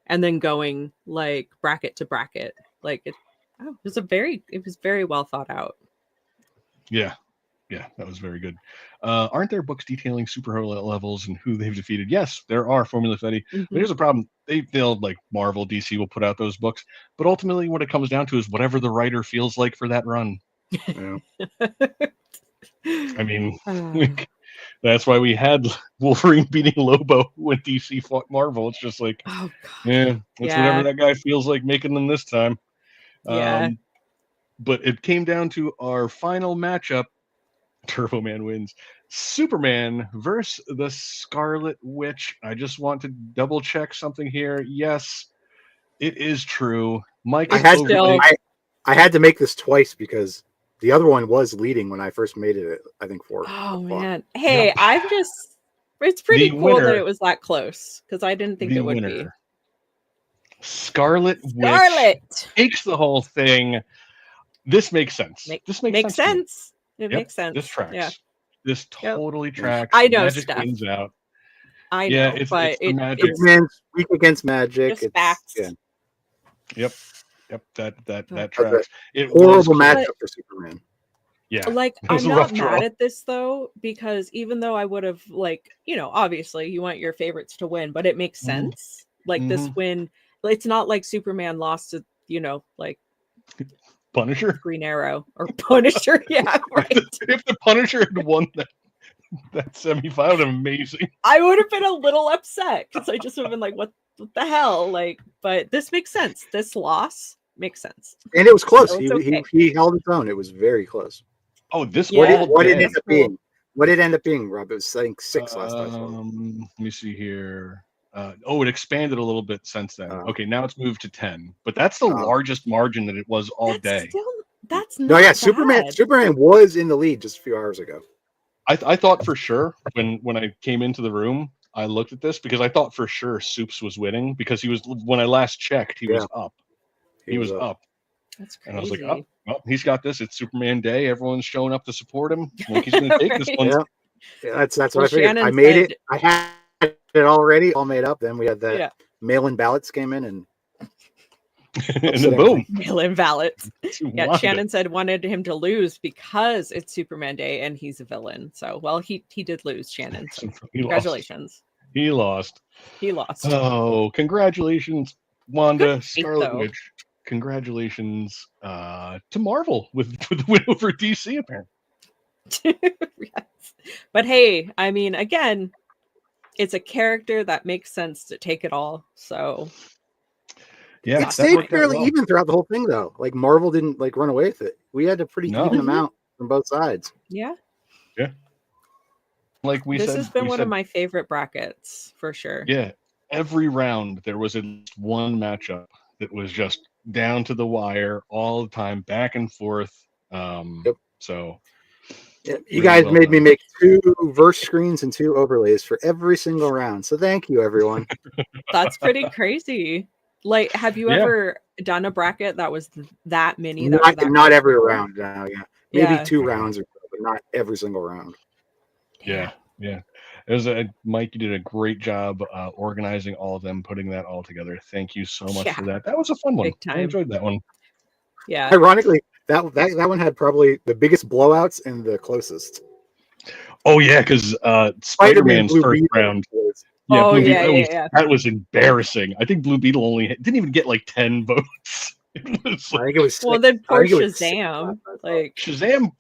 Speaker 2: and then going like bracket to bracket. Like it was very well thought out.
Speaker 1: Yeah, that was very good. Aren't there books detailing superhero levels and who they've defeated? Yes, there are, Formula Fetty. But here's the problem. They'll like Marvel, DC will put out those books. But ultimately what it comes down to is whatever the writer feels like for that run.
Speaker 3: Yeah.
Speaker 1: I mean, that's why we had Wolverine beating Lobo when DC fought Marvel. It's just like, it's whatever that guy feels like making them this time.
Speaker 2: Yeah.
Speaker 1: But it came down to our final matchup. Turbo Man wins. Superman versus the Scarlet Witch. I just want to double check something here. Yes, it is true. Mike,
Speaker 3: I had to make this twice because the other one was leading when I first made it. I think 4.
Speaker 2: Oh man! Hey, it's pretty cool that it was that close because I didn't think it would be.
Speaker 1: Scarlet Witch takes the whole thing. This makes sense.
Speaker 2: This makes sense. It makes sense.
Speaker 1: This tracks.
Speaker 2: Yeah.
Speaker 1: This totally tracks.
Speaker 2: I know
Speaker 1: Magic
Speaker 2: stuff.
Speaker 1: Wins out.
Speaker 2: I know, but
Speaker 3: it's weak against Magic.
Speaker 2: It's facts.
Speaker 1: Yep. That tracks.
Speaker 3: Horrible matchup for Superman.
Speaker 1: Yeah.
Speaker 2: Like I'm not mad at this though, because even though I would have obviously you want your favorites to win, but it makes sense. Like this win, it's not like Superman lost to like
Speaker 1: Punisher,
Speaker 2: Green Arrow, or Punisher. Yeah, right.
Speaker 1: If the Punisher had won that semifinal, amazing.
Speaker 2: I would have been a little upset because I just would have been like, "What the hell?" Like, but this makes sense. This loss makes sense,
Speaker 3: and it was close.
Speaker 2: So
Speaker 3: he held his own. It was very close.
Speaker 1: Oh, this
Speaker 3: what did it end up being? What did it end up being, Rob? It was I think 6 last time.
Speaker 1: Let me see here. It expanded a little bit since then. Okay, now it's moved to 10, but that's the largest margin that it was all day.
Speaker 2: That's not bad.
Speaker 3: Superman was in the lead just a few hours ago.
Speaker 1: I thought for sure when I came into the room, I looked at this because I thought for sure Soups was winning because when I last checked, he was up. He was up.
Speaker 2: That's crazy.
Speaker 1: And I was like, oh, well, he's got this. It's Superman Day. Everyone's showing up to support him. Like he's going to take this one.
Speaker 3: Yeah, that's what I figured. I made it. I had it already, all made up. Then we had that mail-in ballots came in and
Speaker 1: then boom.
Speaker 2: Mail-in ballots. Yeah, Shannon said wanted him to lose because it's Superman Day and he's a villain. So, well, he did lose, Shannon. So congratulations.
Speaker 1: He lost.
Speaker 2: Oh,
Speaker 1: congratulations, Wanda, Scarlet Witch. Congratulations to Marvel with the win over DC, apparently.
Speaker 2: Yes. But hey, I mean, again, it's a character that makes sense to take it all. So
Speaker 3: yeah, it stayed fairly even throughout the whole thing, though. Like Marvel didn't like run away with it. We had a pretty even amount from both sides.
Speaker 2: Yeah.
Speaker 1: Like
Speaker 2: this has been one of my favorite brackets for sure.
Speaker 1: Yeah, every round there was at least one matchup that was just down to the wire all the time, back and forth. So
Speaker 3: you guys made me make 2 verse screens and 2 overlays for every single round. So thank you, everyone.
Speaker 2: That's pretty crazy. Like, have you ever done a bracket that was that many?
Speaker 3: Not every round. Maybe 2 rounds, but not every single round.
Speaker 1: Yeah. It was Mike, you did a great job organizing all of them, putting that all together. Thank you so much for that. That was a fun one. I enjoyed that one.
Speaker 2: Yeah.
Speaker 3: Ironically, that one had probably the biggest blowouts and the closest.
Speaker 1: Oh yeah, because Spider-Man's first round. That was embarrassing. I think Blue Beetle didn't even get like 10 votes.
Speaker 3: I think it was 6.
Speaker 2: Well, then poor Shazam. Like
Speaker 1: Shazam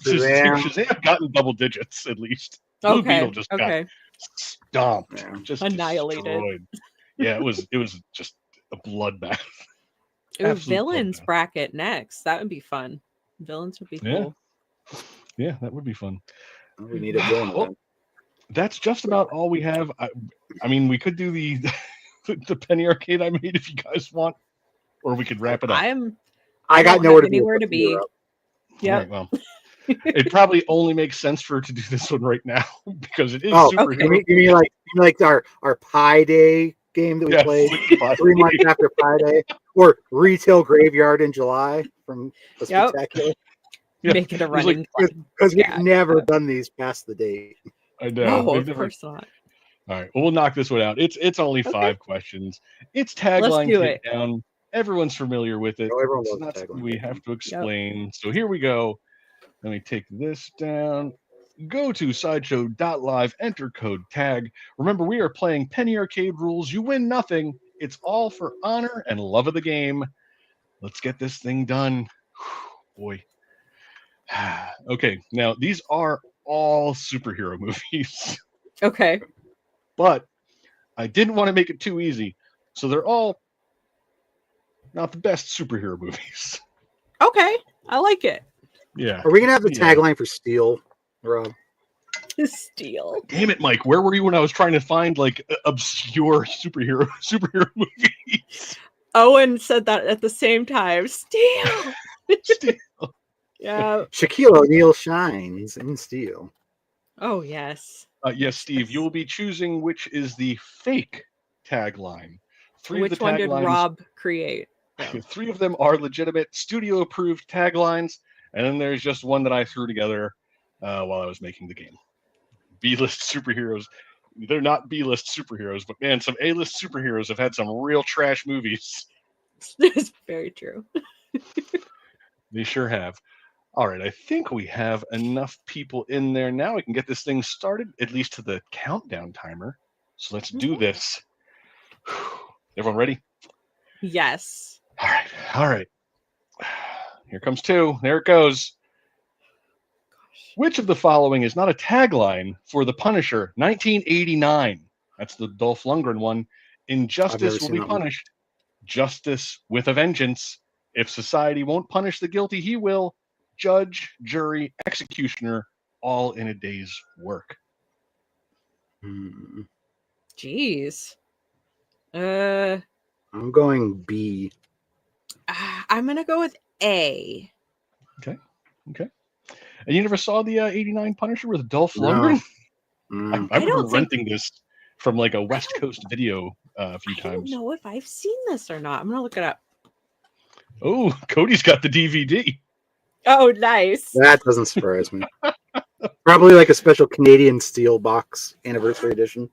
Speaker 1: got in double digits at least. Blue Beetle just got stomped, just
Speaker 2: annihilated.
Speaker 1: Destroyed. Yeah, it was just a bloodbath.
Speaker 2: Villains bracket next. That would be fun. Villains would be cool.
Speaker 1: Yeah, that would be fun.
Speaker 3: We need a villain.
Speaker 1: Well, that's just about all we have. I mean, we could do the penny arcade I made if you guys want, or we could wrap it up.
Speaker 3: I got nowhere
Speaker 2: to be. Yeah.
Speaker 1: Right, well, it probably only makes sense for her to do this one right now because it is
Speaker 3: superhero. You mean like our Pi Day game that we played 3 months after Pi Day, or Retail Graveyard in July from the Spectacular?
Speaker 2: Make it a running
Speaker 3: because we've never done these past the date.
Speaker 1: I know.
Speaker 2: No, of course not.
Speaker 1: All right, we'll knock this one out. It's only 5 questions. It's tagline takedown. Everyone's familiar with it. It's not something we have to explain. So here we go. Let me take this down. Go to sideshow.live, enter code TAG. Remember, we are playing Penny Arcade rules. You win nothing. It's all for honor and love of the game. Let's get this thing done. Boy. Okay, now these are all superhero movies.
Speaker 2: Okay.
Speaker 1: But I didn't want to make it too easy. So they're all not the best superhero movies.
Speaker 2: Okay. I like it.
Speaker 1: Yeah.
Speaker 3: Are we going to have the tagline for Steel, Rob?
Speaker 2: Steel.
Speaker 1: Damn it, Mike. Where were you when I was trying to find like obscure superhero movies?
Speaker 2: Owen said that at the same time. Steel.
Speaker 1: Steel.
Speaker 2: Yeah.
Speaker 3: Shaquille O'Neal shines in Steel.
Speaker 2: Oh, yes.
Speaker 1: Yes, Steve, you will be choosing which is the fake tagline.
Speaker 2: Which one did Rob create?
Speaker 1: 3 of them are legitimate studio-approved taglines, and then there's just one that I threw together while I was making the game. B-list superheroes. They're not B-list superheroes, but man, some A-list superheroes have had some real trash movies.
Speaker 2: It's very true.
Speaker 1: They sure have. All right, I think we have enough people in there now. We can get this thing started, at least to the countdown timer. So let's do this. Everyone ready?
Speaker 2: Yes.
Speaker 1: All right. Here comes 2. There it goes. Which of the following is not a tagline for The Punisher, 1989? That's the Dolph Lundgren one. Injustice will be punished. Justice with a vengeance. If society won't punish the guilty, he will. Judge, jury, executioner, all in a day's work.
Speaker 2: Jeez.
Speaker 3: I'm going B.
Speaker 2: I'm gonna go with A.
Speaker 1: Okay. And you never saw the 89 Punisher with Dolph Lundgren? I remember renting this from like a West Coast video a few times. I
Speaker 2: don't know if I've seen this or not. I'm gonna look it up.
Speaker 1: Oh, Cody's got the DVD.
Speaker 2: Oh, nice.
Speaker 3: That doesn't surprise me. Probably like a special Canadian Steel box anniversary edition.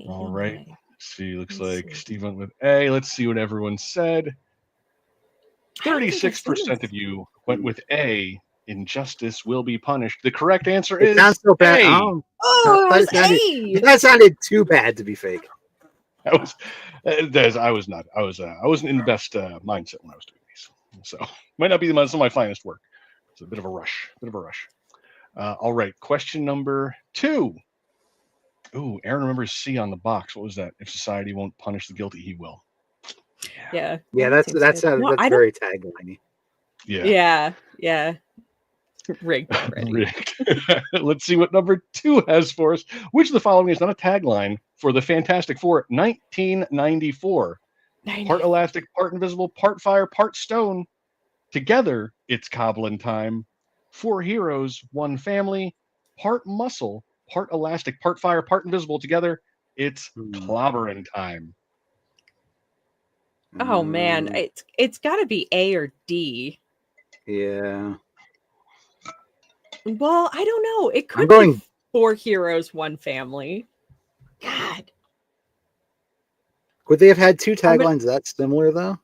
Speaker 1: All right. Let's see. Looks like Steve went with A. Let's see what everyone said. 36% of you went with A. Injustice will be punished. The correct answer is
Speaker 3: not so bad.
Speaker 1: A.
Speaker 3: That sounded too bad to be fake.
Speaker 1: I wasn't in the best mindset when I was doing these, so might not be some of my finest work. It's a bit of a rush. All right, question number 2. Ooh, Aaron remembers C on the box. What was that? If society won't punish the guilty, he will.
Speaker 2: Yeah.
Speaker 3: That's very tagline-y.
Speaker 2: Yeah. Rigged.
Speaker 1: Let's see what number 2 has for us. Which of the following is not a tagline for the Fantastic Four 1994? Part elastic, part invisible, part fire, part stone. Together, it's Coblin time. 4 heroes, 1 family. Part muscle, part elastic, part fire, part invisible. Together, it's clobbering time.
Speaker 2: Oh man, it's got to be A or D.
Speaker 3: Yeah.
Speaker 2: Well, I don't know. It could be 4 heroes, 1 family. God.
Speaker 3: Would they have had 2 taglines that similar though?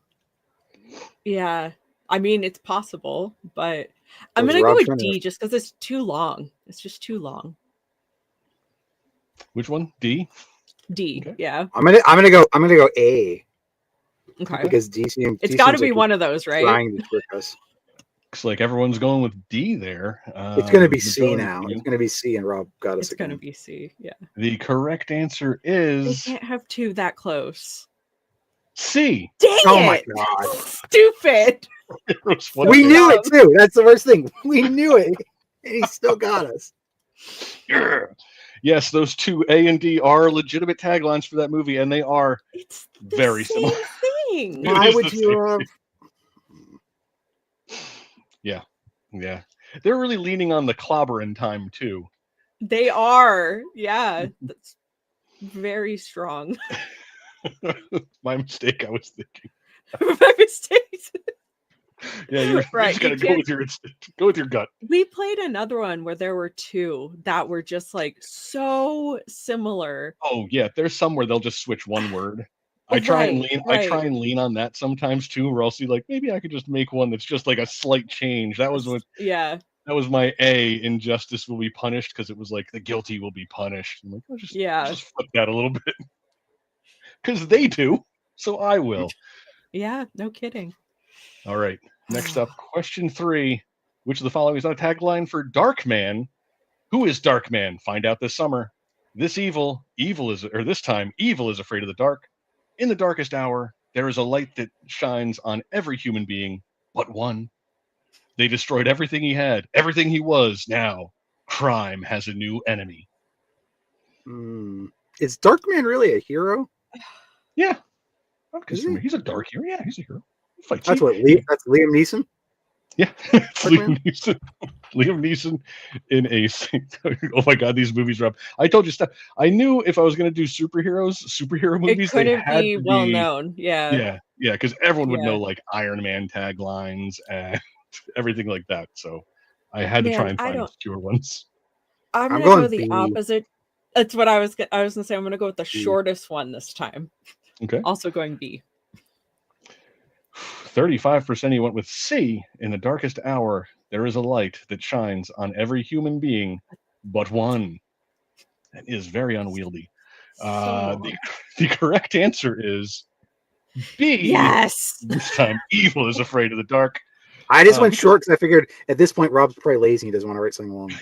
Speaker 2: Yeah. I mean, it's possible, but I'm going to go with D just because it's too long. It's just too long.
Speaker 1: Which one? D?
Speaker 2: D, okay. Yeah.
Speaker 3: I'm gonna go A.
Speaker 2: Okay.
Speaker 3: Because D seems
Speaker 2: it's got to be one of those, right?
Speaker 3: Trying to trick us.
Speaker 1: Looks like everyone's going with D there.
Speaker 3: It's going to be C now. It's going to be C, and Rob got us again.
Speaker 2: It's going to be C, yeah.
Speaker 1: The correct answer is...
Speaker 2: They can't have 2 that close.
Speaker 1: C.
Speaker 2: Dang
Speaker 3: oh
Speaker 2: it!
Speaker 3: My God.
Speaker 2: Stupid!
Speaker 3: We knew it, too. That's the worst thing. We knew it, and he still got us.
Speaker 1: Yes, those 2, A and D, are legitimate taglines for that movie, and they are very similar.
Speaker 2: Thing.
Speaker 3: Why would you...
Speaker 1: Yeah. They're really leaning on the clobbering time, too.
Speaker 2: They are. Yeah. That's very strong.
Speaker 1: My mistake, I was thinking.
Speaker 2: My mistake.
Speaker 1: Yeah, you're
Speaker 2: Right,
Speaker 1: just gotta go with your instinct. Go with your gut.
Speaker 2: We played another one where there were two that were just like so similar.
Speaker 1: Oh yeah, there's some where they'll just switch one word. I try and lean on that sometimes too, where I'll see like maybe I could just make one that's just like a slight change. That was
Speaker 2: Yeah.
Speaker 1: That was my A. Injustice will be punished, because it was like the guilty will be punished. I'm like, I'll just flip that a little bit, because they do, so I will.
Speaker 2: Yeah, no kidding.
Speaker 1: All right. Next up, question 3. Which of the following is not a tagline for Darkman? Who is Darkman? Find out this summer. This time, evil is afraid of the dark. In the darkest hour, there is a light that shines on every human being but one. They destroyed everything he had, everything he was. Now, crime has a new enemy.
Speaker 3: Is Darkman really a hero?
Speaker 1: Yeah. He's a dark hero. Yeah, he's a hero.
Speaker 3: That's Liam Neeson?
Speaker 1: Yeah, it's Liam Neeson. Liam Neeson in a. Oh my God, these movies are up. I told you stuff. I knew if I was going to do superhero movies,
Speaker 2: it couldn't
Speaker 1: they had
Speaker 2: be
Speaker 1: to
Speaker 2: well known. Yeah,
Speaker 1: because everyone would know like Iron Man taglines and everything like that. So I had to try and find obscure ones.
Speaker 2: I'm gonna go the opposite. That's what I was gonna say. I'm gonna go with the shortest one this time.
Speaker 1: Okay.
Speaker 2: Also going B.
Speaker 1: 35% of you went with C. In the darkest hour, there is a light that shines on every human being but one. That is very unwieldy. The correct answer is B.
Speaker 2: Yes.
Speaker 1: This time, evil is afraid of the dark.
Speaker 3: I just went short because I figured at this point Rob's probably lazy. He doesn't want to write something long.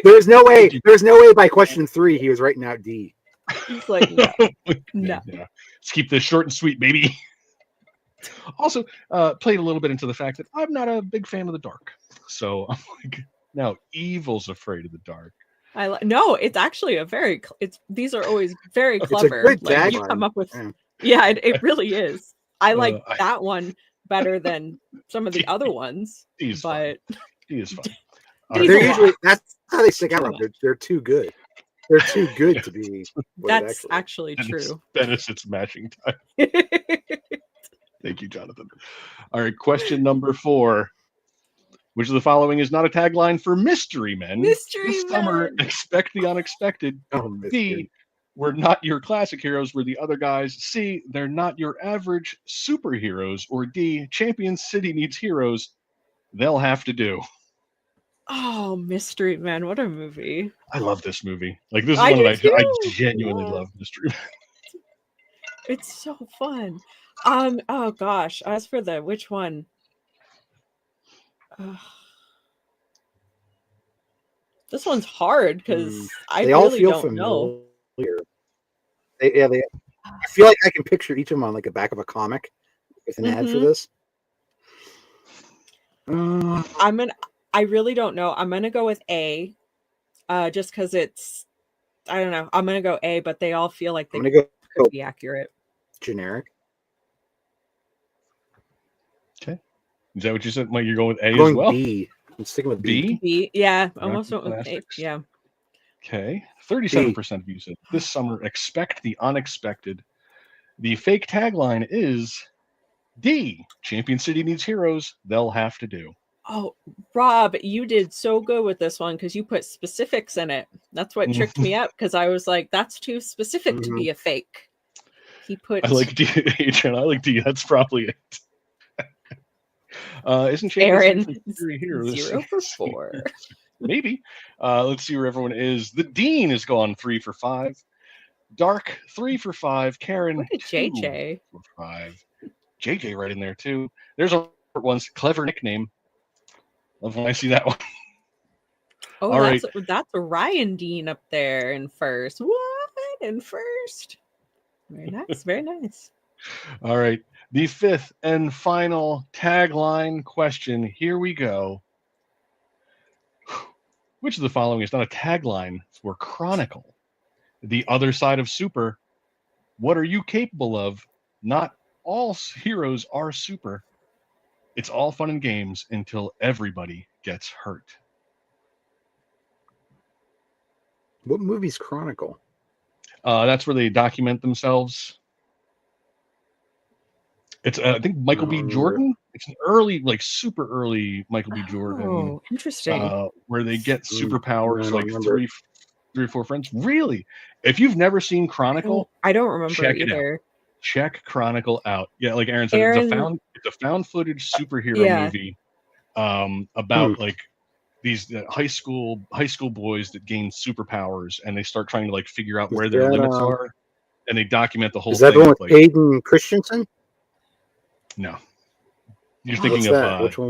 Speaker 3: There's no way by question 3 he was writing out D.
Speaker 2: He's like, no.
Speaker 1: Let's keep this short and sweet, baby. Also, played a little bit into the fact that I'm not a big fan of the dark. So I'm like, now evil's afraid of the dark.
Speaker 2: No, it's actually these are always very clever.
Speaker 3: It's a good
Speaker 2: like you come up with, it really is. I like that one better than some of the other ones. He is fun.
Speaker 3: They're usually that's how they stick out. They're too good. They're too good to be.
Speaker 2: That's actually true.
Speaker 1: Dennis, it's matching time. Thank you, Jonathan. All right, question number 4. Which of the following is not a tagline for Mystery Men? This summer, expect the unexpected. B, we're not your classic heroes, we're the other guys. C, they're not your average superheroes. Or D, Champion City needs heroes. They'll have to do.
Speaker 2: Oh, Mystery Men, what a movie.
Speaker 1: I love this movie. Like, this is one that I genuinely love, Mystery Men.
Speaker 2: It's so fun. Oh gosh, as for which one? This one's hard because I really don't know.
Speaker 3: I feel like I can picture each of them on like the back of a comic with an ad for this.
Speaker 2: I really don't know. I'm gonna go with A, just because I don't know. I'm gonna go A, but they all feel like they could be accurate.
Speaker 3: Generic.
Speaker 1: Okay. Is that what you said? Mike, you're going with A
Speaker 3: as
Speaker 1: well?
Speaker 3: B. I'm sticking with B.
Speaker 2: B. Yeah, almost went with A. Yeah.
Speaker 1: Okay. 37% of you said this summer expect the unexpected. The fake tagline is D. Champion City needs heroes. They'll have to do.
Speaker 2: Oh, Rob, you did so good with this one because you put specifics in it. That's what tricked me up because I was like, that's too specific to be a fake. He put.
Speaker 1: I like D. Adrian, I like D. That's probably it. Isn't
Speaker 2: Aaron
Speaker 1: here?
Speaker 2: 0 for 4?
Speaker 1: Maybe. Let's see where everyone is. The Dean has gone 3 for 5. Dark 3 for 5. Karen.
Speaker 2: Look at JJ.
Speaker 1: 2 for 5. JJ right in there too. There's a one's clever nickname. Love when I see that one.
Speaker 2: Oh, all that's Ryan Dean up there in first. What in first? Very nice. Very nice.
Speaker 1: All right. The 5th and final tagline question. Here we go. Which of the following is not a tagline for Chronicle? The other side of super. What are you capable of? Not all heroes are super. It's all fun and games until everybody gets hurt.
Speaker 3: What movie's Chronicle?
Speaker 1: That's where they document themselves. It's I think Michael B. Jordan. It's an early, like super early Michael B. Jordan.
Speaker 2: Oh, interesting.
Speaker 1: Where they get superpowers, like
Speaker 3: remember.
Speaker 1: three or four friends. Really, if you've never seen Chronicle,
Speaker 2: I don't remember
Speaker 1: check it
Speaker 2: either.
Speaker 1: out. Check Chronicle out. Yeah, like Aaron said, it's a found footage superhero movie about like these high school boys that gain superpowers, and they start trying to like figure out where their limits are, and they document the whole
Speaker 3: thing. Is that the one with Hayden Christensen?
Speaker 1: No, you're thinking of
Speaker 3: which one?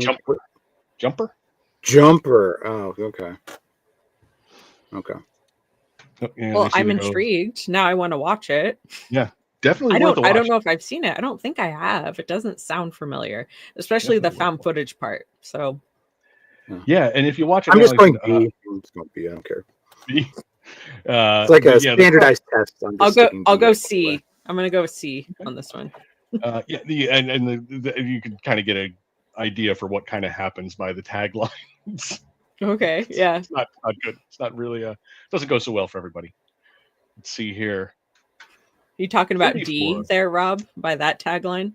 Speaker 1: Jumper.
Speaker 3: Oh, okay.
Speaker 1: Yeah,
Speaker 2: well, I'm intrigued. Now I want to watch it.
Speaker 1: Yeah, definitely.
Speaker 2: I don't know if I've seen it. I don't think I have. It doesn't sound familiar, especially the found footage part. So.
Speaker 1: Yeah, and if you watch it,
Speaker 3: I'm just going B. I'm just going B. I don't care.
Speaker 1: B.
Speaker 3: It's like a standardized test.
Speaker 2: I'll go C. I'm gonna go with C on this one.
Speaker 1: Yeah, you can kind of get an idea for what kind of happens by the taglines.
Speaker 2: Okay, yeah.
Speaker 1: It's not good. It's not really doesn't go so well for everybody. Let's see here.
Speaker 2: You talking about 34. D there, Rob, by that tagline?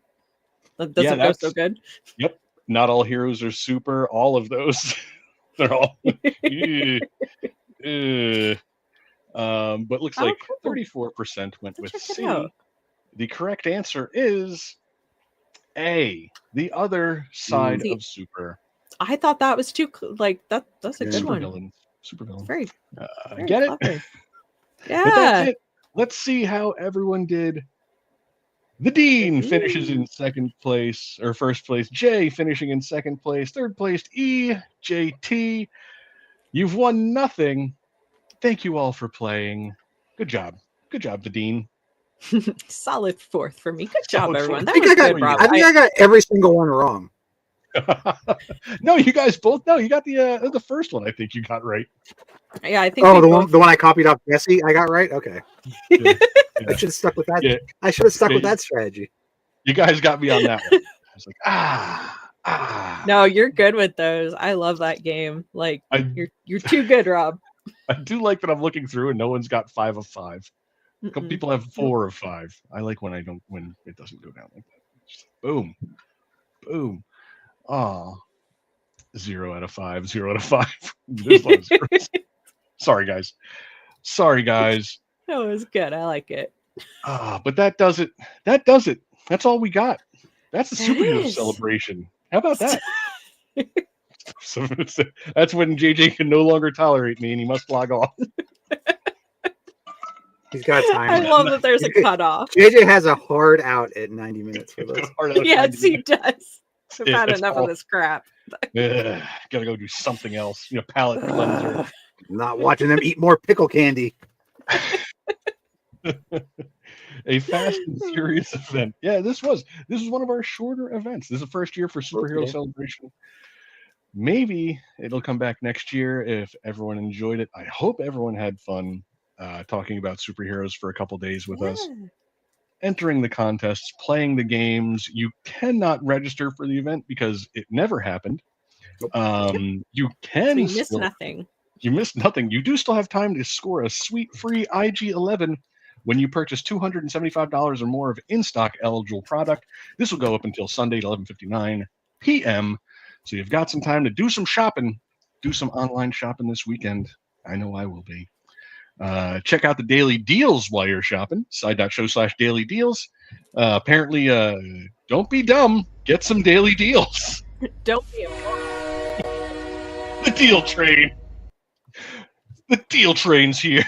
Speaker 2: That doesn't go so good?
Speaker 1: Yep. Not all heroes are super. All of those. They're all but looks like 34% went with C. The correct answer is A, the other side of super.
Speaker 2: I thought that was too that's a good one.
Speaker 1: Super villain.
Speaker 2: Very
Speaker 1: get
Speaker 2: clever.
Speaker 1: it?
Speaker 2: Yeah.
Speaker 1: But that's it. Let's see how everyone did. The Dean finishes in second place, or first place. Jay finishing in second place. Third place, EJT. You've won nothing. Thank you all for playing. Good job. Good job, The Dean.
Speaker 2: Solid fourth for me. Good job, everyone.
Speaker 3: I think I got every single one wrong.
Speaker 1: No, you guys both know. You got the first one. I think you got right.
Speaker 2: Yeah, I think.
Speaker 3: Oh, the one I copied off Jesse, I got right. Okay. Yeah. I should have stuck with that. Yeah. I should have stuck with that strategy.
Speaker 1: You guys got me on that one. I was like,
Speaker 2: No, you're good with those. I love that game. Like you're too good, Rob.
Speaker 1: I do like that I'm looking through and no one's got 5 of 5. A couple people have 4 of 5. I like when it doesn't go down like that. Just boom, boom. Oh, 0 out of 5. 0 out of 5. There's a lot of zeros. Sorry, guys.
Speaker 2: That was good. I like it.
Speaker 1: But that does it. That's all we got. That's the superhero celebration. How about that? So that's when JJ can no longer tolerate me and he must log off.
Speaker 3: He's got time.
Speaker 2: I love that there's a cutoff.
Speaker 3: JJ has a hard out at 90 minutes for this.
Speaker 2: Yes, he does. I've had enough of this crap.
Speaker 1: Gotta go do something else. Palate cleanser.
Speaker 3: Not watching them eat more pickle candy.
Speaker 1: A Fast and Furious event. Yeah, this was one of our shorter events. This is the first year for Superhero Celebration. Maybe it'll come back next year if everyone enjoyed it. I hope everyone had fun talking about superheroes for a couple days with us. Entering the contests, playing the games. You cannot register for the event because it never happened. You can.
Speaker 2: So you missed nothing.
Speaker 1: You missed nothing. You do still have time to score a sweet free IG-11 when you purchase $275 or more of in-stock eligible product. This will go up until Sunday at 11:59 p.m. So you've got some time to do some shopping, do some online shopping this weekend. I know I will be. Check out the daily deals while you're shopping. Side.show/daily deals. Apparently, don't be dumb. Get some daily deals.
Speaker 2: Don't be a
Speaker 1: The deal train. The deal train's here.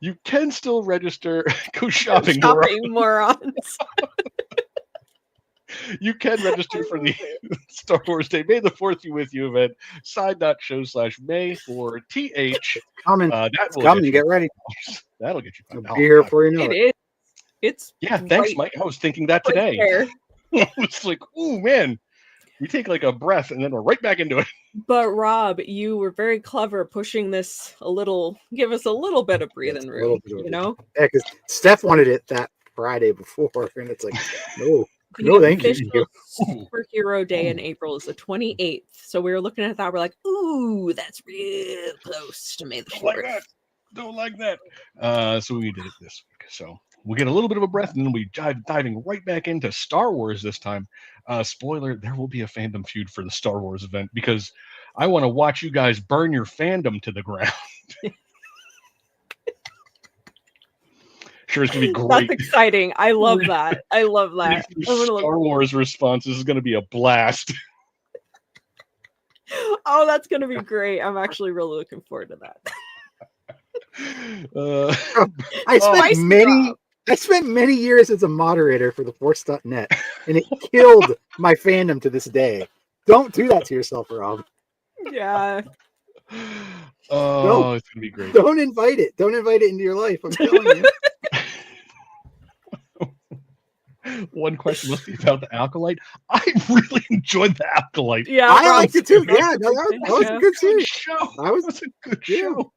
Speaker 1: You can still register. Go shopping,
Speaker 2: morons.
Speaker 1: You can register for the Star Wars Day May the 4th be with you event. Side.show/May for TH.
Speaker 3: Coming. Get ready.
Speaker 1: That'll get you.
Speaker 3: I'll be here for you.
Speaker 2: It is. It's
Speaker 1: thanks, Mike. I was thinking that today. It's like, ooh, man. We take like a breath and then we're right back into it.
Speaker 2: But Rob, you were very clever pushing this a little, give us a little bit of breathing room,
Speaker 3: Yeah, because Steph wanted it that Friday before, and it's like, no, thank you.
Speaker 2: Superhero Day in April is the 28th. So we were looking at that. We're like, ooh, that's real close to May the 4th.
Speaker 1: Don't like that. So we did it this week. So we'll get a little bit of a breath, and then we diving right back into Star Wars this time. Spoiler, there will be a fandom feud for the Star Wars event because I want to watch you guys burn your fandom to the ground. Sure, it's going to be great.
Speaker 2: That's exciting. I love that. I love that.
Speaker 1: Star Wars responses is going to be a blast.
Speaker 2: Oh, that's going to be great. I'm actually really looking forward to
Speaker 3: I
Speaker 2: that.
Speaker 3: spent many years as a moderator for theforce.net, and it killed my fandom to this day. Don't do that to yourself, Rob.
Speaker 2: Yeah.
Speaker 1: Oh, it's gonna be great.
Speaker 3: Don't invite it. Don't invite it into your life. I'm telling you.
Speaker 1: One question must be about the Acolyte. I really enjoed the Acolyte.
Speaker 2: Yeah,
Speaker 3: I liked it too. Yeah, that was a good series.
Speaker 1: Show.
Speaker 3: That was
Speaker 1: a good show.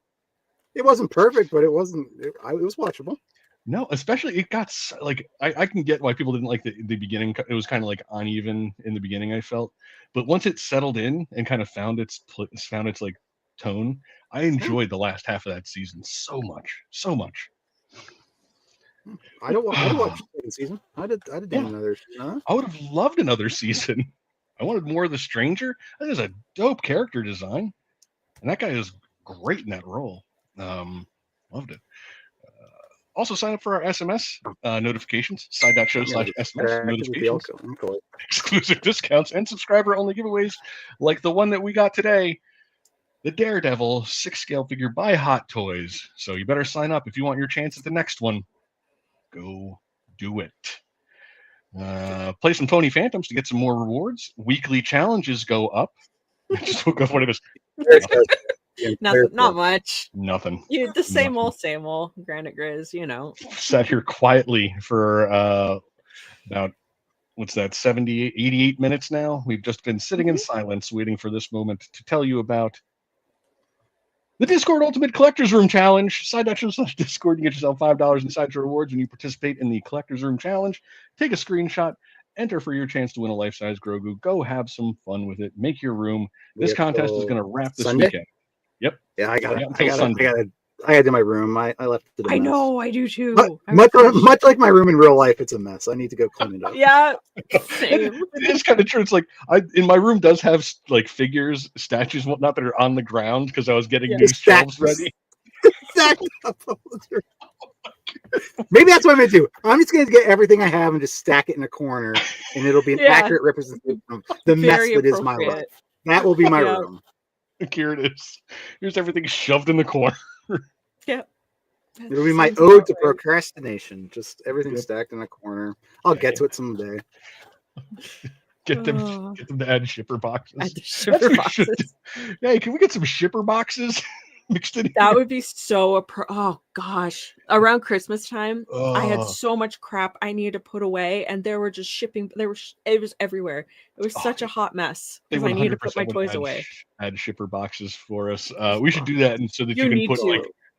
Speaker 3: It wasn't perfect, but it wasn't. It was watchable.
Speaker 1: No, especially it got like I can get why people didn't like the beginning. It was kind of like uneven in the beginning, I felt, but once it settled in and kind of found its like tone, I enjoyed the last half of that season so much.
Speaker 3: I don't want to watch the second season. I'd have done another season. Huh?
Speaker 1: I would have loved another season. I wanted more of the Stranger. That is a dope character design, and that guy is great in that role. Loved it. Also, sign up for our SMS notifications, side.show/SMS notifications, exclusive discounts, and subscriber-only giveaways like the one that we got today, the Daredevil 6-scale figure by Hot Toys. So you better sign up if you want your chance at the next one. Go do it. Play some Tony Phantoms to get some more rewards. Weekly challenges go up. I just woke up what it is.
Speaker 2: Not much.
Speaker 1: Nothing.
Speaker 2: The same old Granite Grizz, you know.
Speaker 1: Sat here quietly for about 88 minutes now. We've just been sitting in silence waiting for this moment to tell you about the Discord Ultimate Collector's Room Challenge. Side.show/Discord. You get yourself $5 in Sideshow rewards when you participate in the Collector's Room Challenge. Take a screenshot. Enter for your chance to win a life-size Grogu. Go have some fun with it. Make your room. This contest is going to wrap this weekend. Yep.
Speaker 3: Yeah, I got to do my room. I left it a mess.
Speaker 2: I know, I do too.
Speaker 3: Much like my room in real life, it's a mess. I need to go clean it up.
Speaker 2: Yeah, same.
Speaker 1: It is kind of true. It's like in my room does have like figures, statues, and whatnot that are on the ground because I was getting new shelves ready.
Speaker 3: Maybe that's what I'm gonna do. I'm just gonna get everything I have and just stack it in a corner, and it'll be an accurate representation of the mess that is my life. That will be my room.
Speaker 1: Here it is. Here's everything shoved in the corner.
Speaker 2: Yep.
Speaker 3: It'll be my ode to procrastination. Just everything stacked in a corner. I'll get to it someday.
Speaker 1: Get them to add shipper boxes.
Speaker 2: Add the shipper boxes.
Speaker 1: Hey, can we get some shipper boxes mixed in?
Speaker 2: That would be so oh gosh. Around Christmas time, I had so much crap I needed to put away, and there were just shipping. It was everywhere. It was such a hot mess because I needed to put my toys away.
Speaker 1: Add shipper boxes for us. We should do that, and so that you can put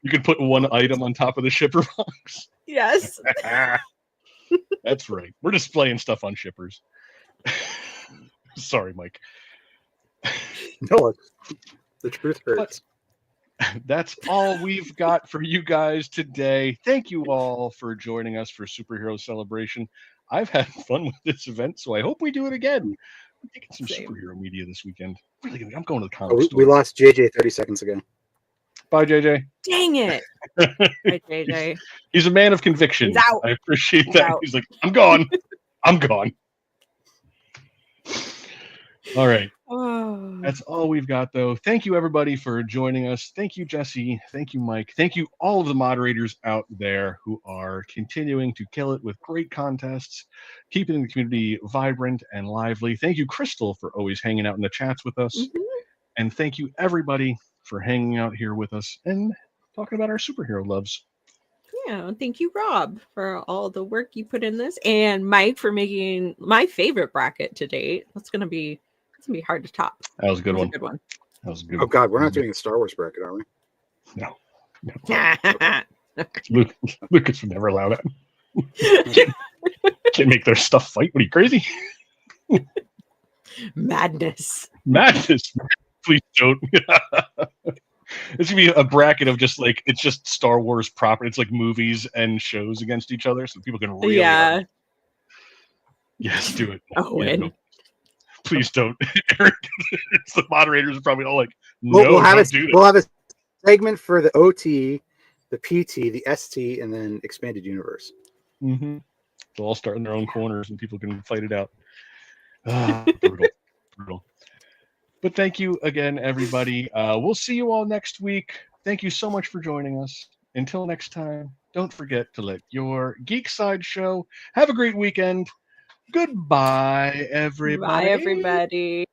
Speaker 1: you can put one item on top of the shipper box.
Speaker 2: Yes.
Speaker 1: That's right. We're displaying stuff on shippers. Sorry, Mike.
Speaker 3: No, the truth hurts.
Speaker 1: That's all we've got for you guys today. Thank you all for joining us for Superhero Celebration. I've had fun with this event, so I hope we do it again. I'm taking some superhero media this weekend. Really, I'm going to the comic store.
Speaker 3: We lost JJ 30 seconds ago.
Speaker 1: Bye, JJ.
Speaker 2: Dang it. Bye, JJ.
Speaker 1: He's a man of conviction.
Speaker 2: He's out.
Speaker 1: I appreciate that. He's like, I'm gone. I'm gone. All right. That's all we've got, though. Thank you, everybody, for joining us. Thank you, Jesse. Thank you, Mike. Thank you, all of the moderators out there who are continuing to kill it with great contests, keeping the community vibrant and lively. Thank you, Crystal, for always hanging out in the chats with us. And thank you, everybody, for hanging out here with us and talking about our superhero loves.
Speaker 2: Yeah, thank you, Rob, for all the work you put in this, and Mike for making my favorite bracket to date. It's gonna be hard to top.
Speaker 1: That was a good one.
Speaker 2: Good one.
Speaker 1: That was a good.
Speaker 3: Oh God, we're not doing a Star Wars bracket, are we?
Speaker 1: No. Lucas would never allow that. Can't make their stuff fight. What are you, crazy?
Speaker 2: Madness.
Speaker 1: Please don't. It's gonna be a bracket of just like it's just Star Wars proper. It's like movies and shows against each other, so people can really argue. Yes, do it.
Speaker 2: Owen.
Speaker 1: Yeah, no. Please don't. Eric, the moderators are probably all like, "No,
Speaker 3: we'll have
Speaker 1: don't do that."
Speaker 3: We'll have a segment for the OT, the PT, the ST, and then expanded universe.
Speaker 1: Mm-hmm. They'll all start in their own corners, and people can fight it out. Brutal. But thank you again, everybody. We'll see you all next week. Thank you so much for joining us. Until next time, don't forget to let your geek side show. Have a great weekend. Goodbye, everybody.
Speaker 2: Bye, everybody.